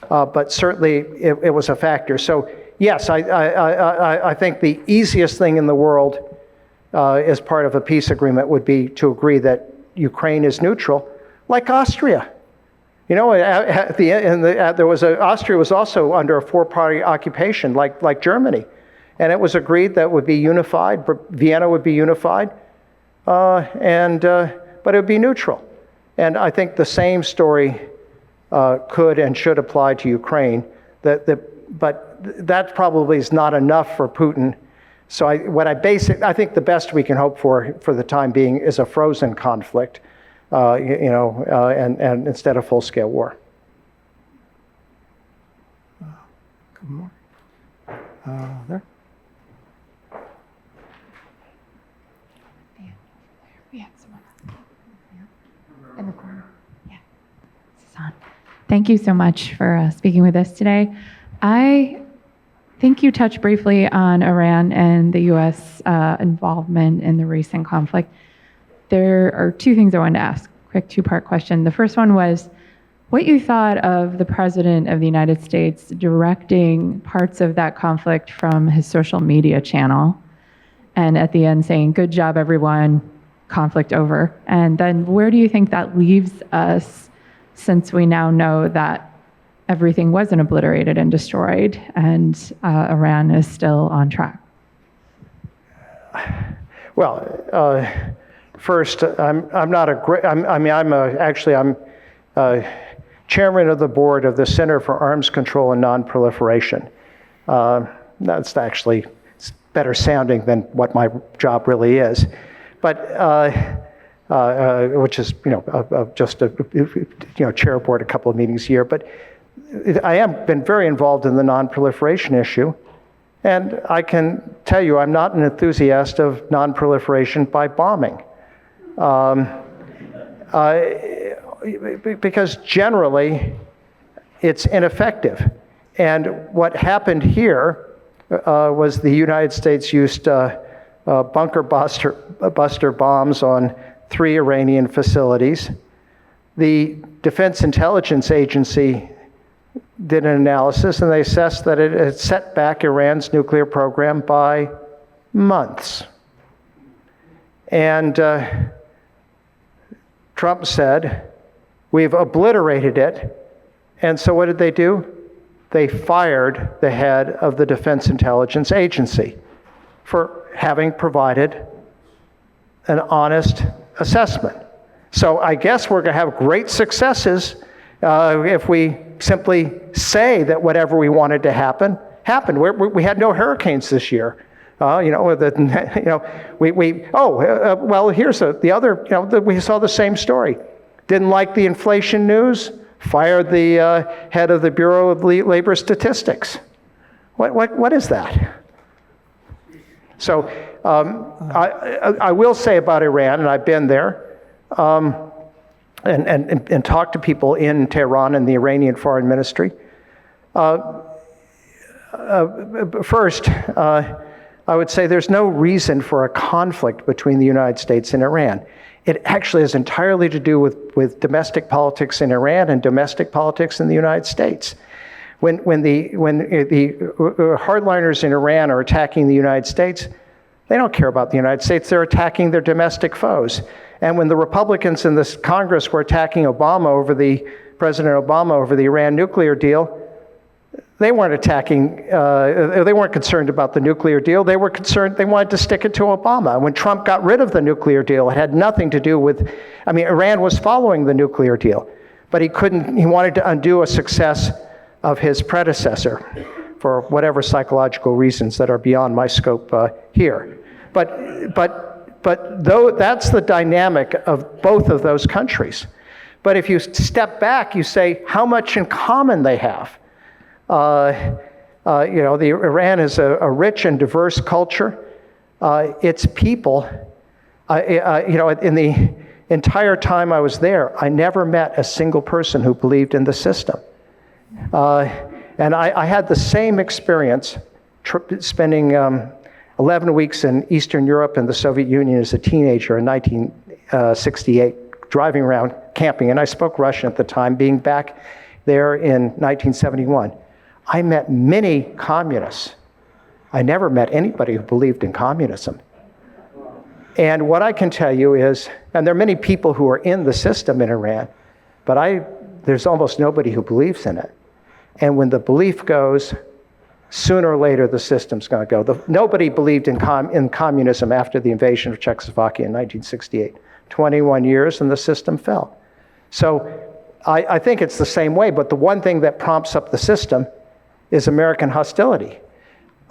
but certainly it was a factor. So yes, I think the easiest thing in the world as part of a peace agreement would be to agree that Ukraine is neutral, like Austria. At the end, Austria was also under a four-party occupation, like Germany, and it was agreed that would be unified. Vienna would be unified, but it would be neutral. And I think the same story could and should apply to Ukraine. But that probably is not enough for Putin. So I think the best we can hope for the time being is a frozen conflict. And instead of full-scale war. A couple more. There. We have someone in the corner. Yeah, this is on. Thank you so much for speaking with us today. I think you touched briefly on Iran and the U.S. Involvement in the recent conflict. There are two things I wanted to ask, quick two-part question. The first one was what you thought of the President of the United States directing parts of that conflict from his social media channel, and at the end saying, "Good job, everyone, conflict over." And then where do you think that leaves us, since we now know that everything wasn't obliterated and destroyed, and Iran is still on track? Well, first, I'm chairman of the board of the Center for Arms Control and Non-Proliferation. That's actually better sounding than what my job really is, but which is just a chair board a couple of meetings a year. But I have been very involved in the non-proliferation issue. And I can tell you, I'm not an enthusiast of non-proliferation by bombing. Because generally, it's ineffective. And what happened here was the United States used bunker buster bombs on 3 Iranian facilities. The Defense Intelligence Agency did an analysis, and they assessed that it had set back Iran's nuclear program by months. And Trump said, "We've obliterated it." And so what did they do? They fired the head of the Defense Intelligence Agency for having provided an honest assessment. So I guess we're going to have great successes if we simply say that whatever we wanted to happen, happened. We had no hurricanes this year. Well, here's the other, we saw the same story. Didn't like the inflation news, fired the head of the Bureau of Labor Statistics. What is that? So I will say about Iran, and I've been there, and talked to people in Tehran and the Iranian Foreign Ministry. First, I would say there's no reason for a conflict between the United States and Iran. It actually has entirely to do with domestic politics in Iran and domestic politics in the United States. When the hardliners in Iran are attacking the United States, they don't care about the United States. They're attacking their domestic foes. And when the Republicans in this Congress were attacking President Obama over the Iran nuclear deal, they weren't they weren't concerned about the nuclear deal. They wanted to stick it to Obama. When Trump got rid of the nuclear deal, it had nothing to do with, Iran was following the nuclear deal, but he wanted to undo a success of his predecessor for whatever psychological reasons that are beyond my scope here. But though that's the dynamic of both of those countries. But if you step back, you say how much in common they have. Iran is a rich and diverse culture. Its people, in the entire time I was there, I never met a single person who believed in the system. And I had the same experience spending 11 weeks in Eastern Europe and the Soviet Union as a teenager in 1968, driving around camping. And I spoke Russian at the time, being back there in 1971. I met many communists. I never met anybody who believed in communism. And what I can tell you is, and there are many people who are in the system in Iran, but there's almost nobody who believes in it. And when the belief goes, sooner or later the system's going to go. Nobody believed in communism after the invasion of Czechoslovakia in 1968. 21 years and the system fell. So I think it's the same way, but the one thing that prompts up the system is American hostility.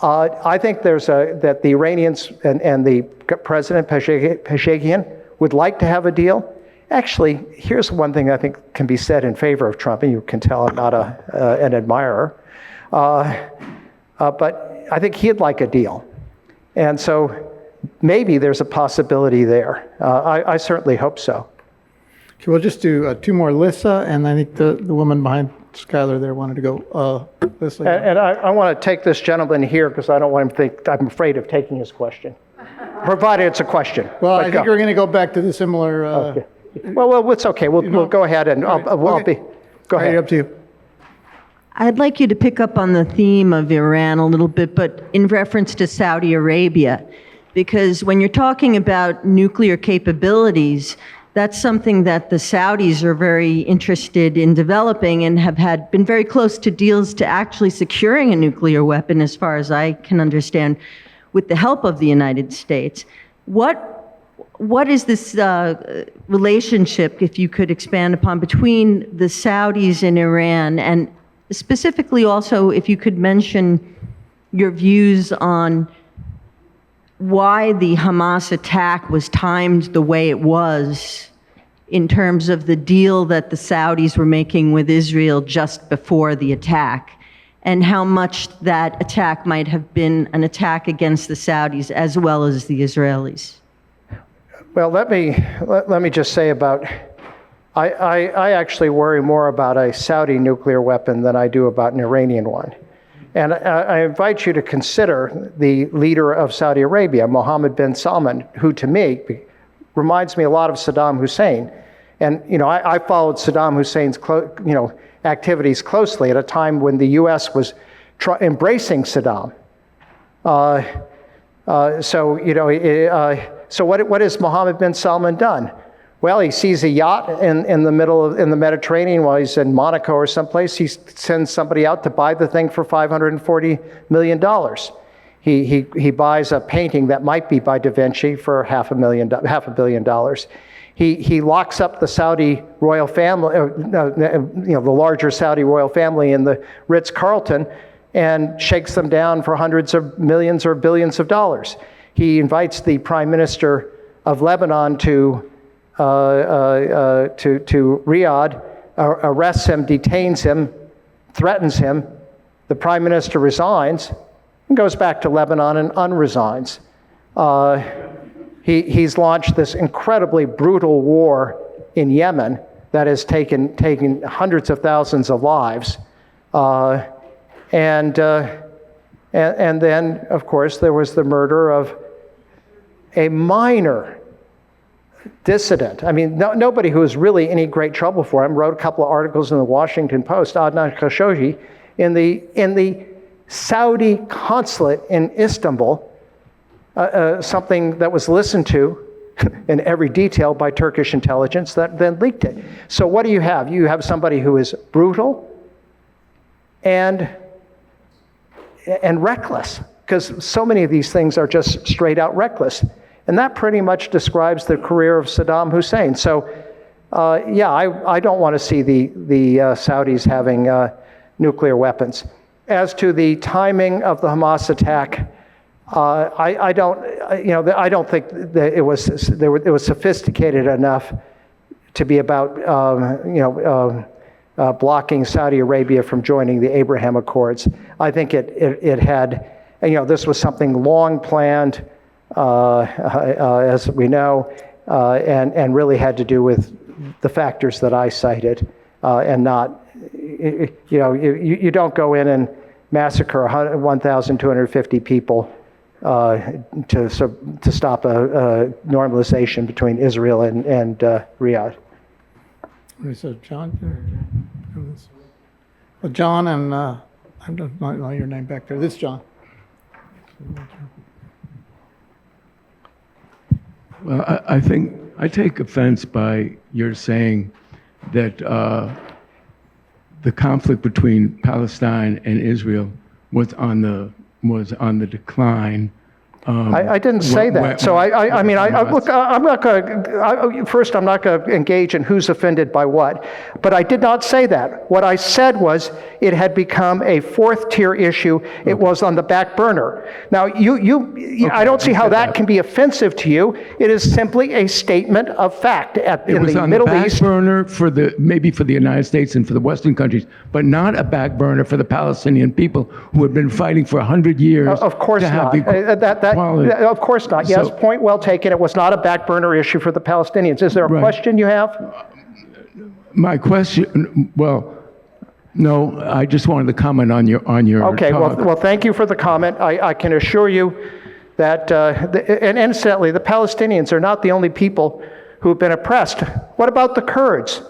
I think that the Iranians and the President Pezeshkian would like to have a deal. Actually, here's one thing I think can be said in favor of Trump, and you can tell I'm not an admirer. But I think he'd like a deal. And so maybe there's a possibility there. I certainly hope so. Okay, we'll just do two more. Lissa, and I think the woman behind Skylar there wanted to go. Lissa. And I want to take this gentleman here because I don't want him to think I'm afraid of taking his question, provided it's a question. Well, I think we're going to go back to the similar. Okay. Well, it's okay. We'll go ahead and I'll be. Go ahead. Up to you. I'd like you to pick up on the theme of Iran a little bit, but in reference to Saudi Arabia, because when you're talking about nuclear capabilities, that's something that the Saudis are very interested in developing and have been very close to deals to actually securing a nuclear weapon, as far as I can understand, with the help of the United States. What is this relationship, if you could expand upon, between the Saudis and Iran, and specifically also if you could mention your views on why the Hamas attack was timed the way it was in terms of the deal that the Saudis were making with Israel just before the attack, and how much that attack might have been an attack against the Saudis as well as the Israelis. Well, let me just say about, I actually worry more about a Saudi nuclear weapon than I do about an Iranian one. And I invite you to consider the leader of Saudi Arabia, Mohammed bin Salman, who to me reminds me a lot of Saddam Hussein. And I followed Saddam Hussein's activities closely at a time when the U.S. was embracing Saddam. So what has Mohammed bin Salman done? Well, he sees a yacht in the Mediterranean while he's in Monaco or someplace. He sends somebody out to buy the thing for $540 million. He buys a painting that might be by Da Vinci for $500 million. He locks up the Saudi royal family, the larger Saudi royal family in the Ritz-Carlton, and shakes them down for hundreds of millions or billions of dollars. He invites the Prime Minister of Lebanon to Riyadh, arrests him, detains him, threatens him. The Prime Minister resigns and goes back to Lebanon and unresigns. He's launched this incredibly brutal war in Yemen that has taken hundreds of thousands of lives. And then, of course, there was the murder of a minor dissident. I mean, nobody who was really any great trouble for him. Wrote a couple of articles in the Washington Post, Adnan Khashoggi, in the Saudi consulate in Istanbul, something that was listened to in every detail by Turkish intelligence that then leaked it. So what do you have? You have somebody who is brutal and reckless, because so many of these things are just straight out reckless. And that pretty much describes the career of Saddam Hussein. So, I don't want to see the Saudis having nuclear weapons. As to the timing of the Hamas attack, I don't think that it was sophisticated enough to be about blocking Saudi Arabia from joining the Abraham Accords. I think it had, this was something long planned, as we know, and really had to do with the factors that I cited, and not you don't go in and massacre 1,250 people to stop a normalization between Israel and Riyadh. So John, well, John and I don't know your name back there. This is John. Well, I think I take offense by your saying that the conflict between Palestine and Israel was on the decline. I didn't say that. So I'm not going to, first, I'm not going to engage in who's offended by what, but I did not say that. What I said was it had become a fourth-tier issue. It was on the back burner. Now, I don't see how that can be offensive to you. It is simply a statement of fact. In the Middle East. It was on the back burner maybe for the United States and for the Western countries, but not a back burner for the Palestinian people who have been fighting for 100 years. Of course not. Of course not. Yes, point well taken. It was not a back burner issue for the Palestinians. Is there a question you have? My question, well, no, I just wanted to comment on your Okay, talk. well, thank you for the comment. I can assure you that, and incidentally, the Palestinians are not the only people who have been oppressed. What about the Kurds?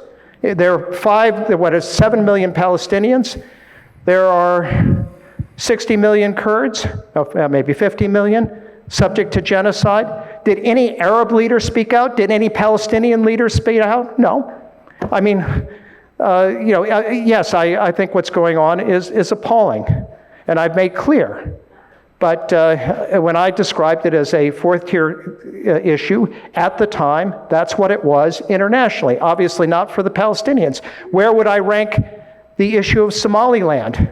There are 7 million Palestinians. There are 60 million Kurds, maybe 50 million, subject to genocide. Did any Arab leader speak out? Did any Palestinian leader speak out? No. I mean, yes, I think what's going on is appalling, and I've made clear. But when I described it as a fourth-tier issue, at the time, that's what it was internationally. Obviously not for the Palestinians. Where would I rank the issue of Somaliland?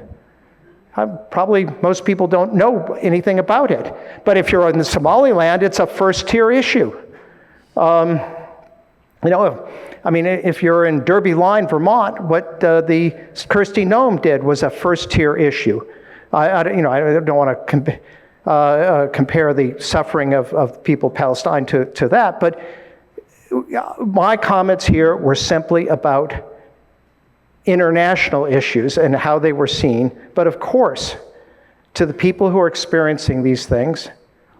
Probably most people don't know anything about it. But if you're in Somaliland, it's a first-tier issue. If you're in Derby Line, Vermont, what the Kirsty Noem did was a first-tier issue. I don't want to compare the suffering of people of Palestine to that, but my comments here were simply about international issues and how they were seen. But of course, to the people who are experiencing these things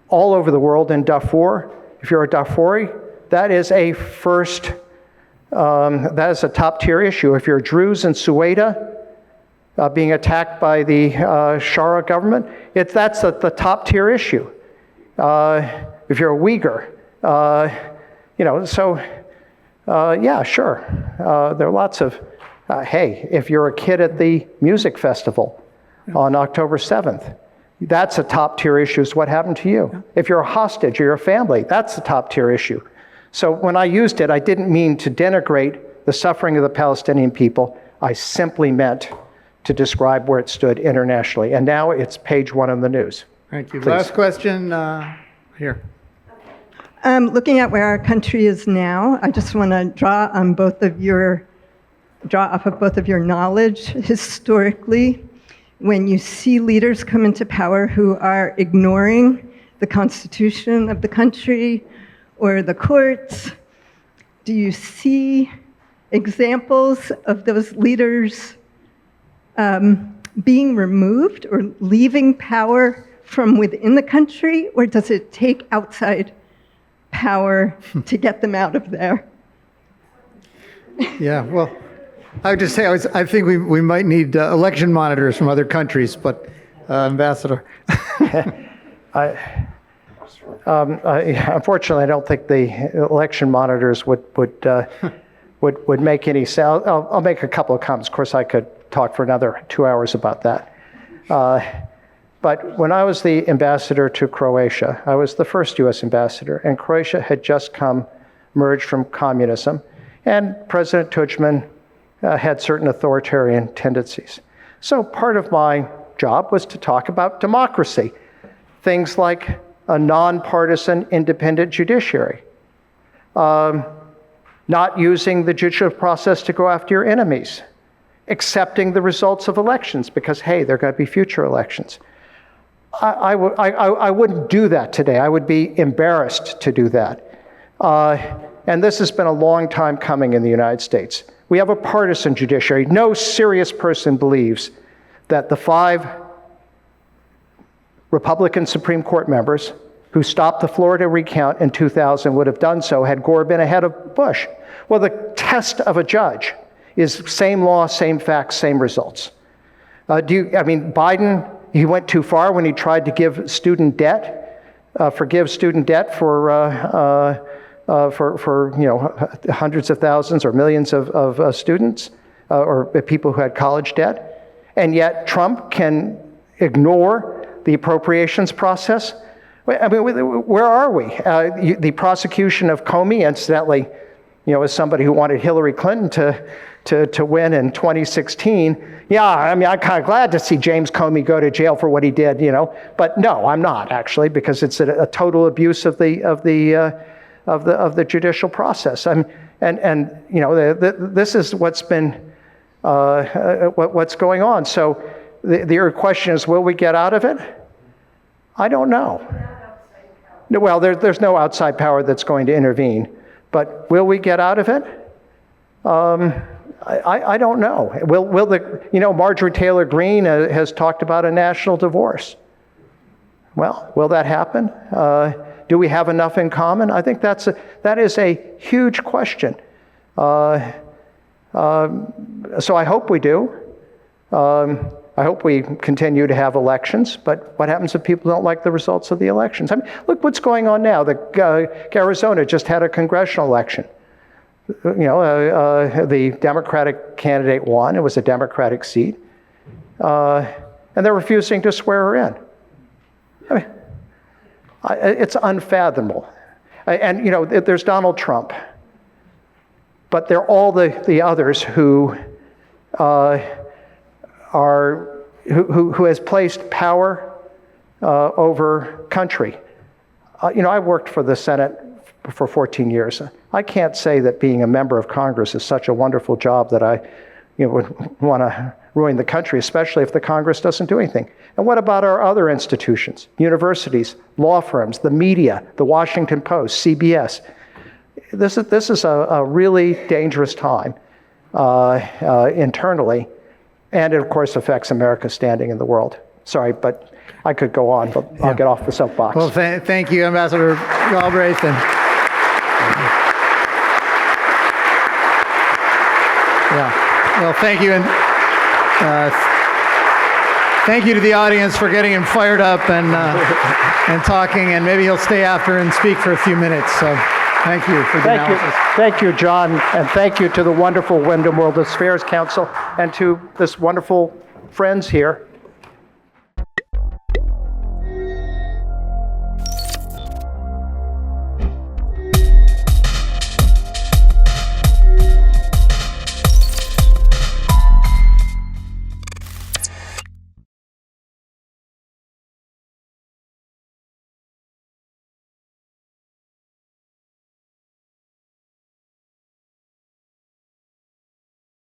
all over the world in Darfur, if you're a Darfuri, that is a top-tier issue. If you're Druze in Sueda, being attacked by the Shara government, that's the top-tier issue. If you're a Uyghur, yeah, sure. There are lots of, hey, if you're a kid at the music festival on October 7th, that's a top-tier issue, is what happened to you. Yeah. If you're a hostage or your family, that's a top-tier issue. So when I used it, I didn't mean to denigrate the suffering of the Palestinian people. I simply meant to describe where it stood internationally. And now it's page 1 of the news. Thank you. Please. Last question here. Looking at where our country is now, I just want to draw off of both of your knowledge historically. When you see leaders come into power who are ignoring the Constitution of the country or the courts, do you see examples of those leaders being removed or leaving power from within the country, or does it take outside power to get them out of there? Yeah, well, I would just say I think we might need election monitors from other countries, but Ambassador. Unfortunately, I don't think the election monitors would make any sense. I'll make a couple of comments. Of course, I could talk for another 2 hours about that. But when I was the ambassador to Croatia, I was the first U.S. ambassador, and Croatia had just emerged from communism, and President Tudjman had certain authoritarian tendencies. So part of my job was to talk about democracy, things like a nonpartisan independent judiciary, not using the judicial process to go after your enemies, accepting the results of elections because, hey, there are going to be future elections. I wouldn't do that today. I would be embarrassed to do that. And this has been a long time coming in the United States. We have a partisan judiciary. No serious person believes that the 5 Republican Supreme Court members who stopped the Florida recount in 2000 would have done so had Gore been ahead of Bush. Well, the test of a judge is same law, same facts, same results. Biden, he went too far when he tried to forgive student debt for hundreds of thousands or millions of students or people who had college debt. And yet Trump can ignore the appropriations process. I mean, where are we? The prosecution of Comey, incidentally, as somebody who wanted Hillary Clinton to win in 2016, I'm kind of glad to see James Comey go to jail for what he did, But no, I'm not actually, because it's a total abuse of the judicial process. This is what's going on. So the question is, will we get out of it? I don't know. Well, there's no outside power that's going to intervene. But will we get out of it? I don't know. Will Marjorie Taylor Greene has talked about a national divorce. Well, will that happen? Do we have enough in common? I think that is a huge question. So I hope we do. I hope we continue to have elections, but what happens if people don't like the results of the elections? Look what's going on now. Arizona just had a congressional election. The Democratic candidate won. It was a Democratic seat. And they're refusing to swear her in. It's unfathomable. And, there's Donald Trump. But there are all the others who who has placed power over country. I worked for the Senate for 14 years. I can't say that being a member of Congress is such a wonderful job that I would want to ruin the country, especially if the Congress doesn't do anything. And what about our other institutions, universities, law firms, the media, the Washington Post, CBS? This is a really dangerous time internally. And it, of course, affects America's standing in the world. Sorry, but I could go on, but I'll get off the soapbox. Well, thank you, Ambassador Galbraith. Well, thank you. And thank you to the audience for getting him fired up and talking. And maybe he'll stay after and speak for a few minutes. So thank you for the analysis. Thank you, John, and thank you to the wonderful Windham World Affairs Council and to this wonderful friends here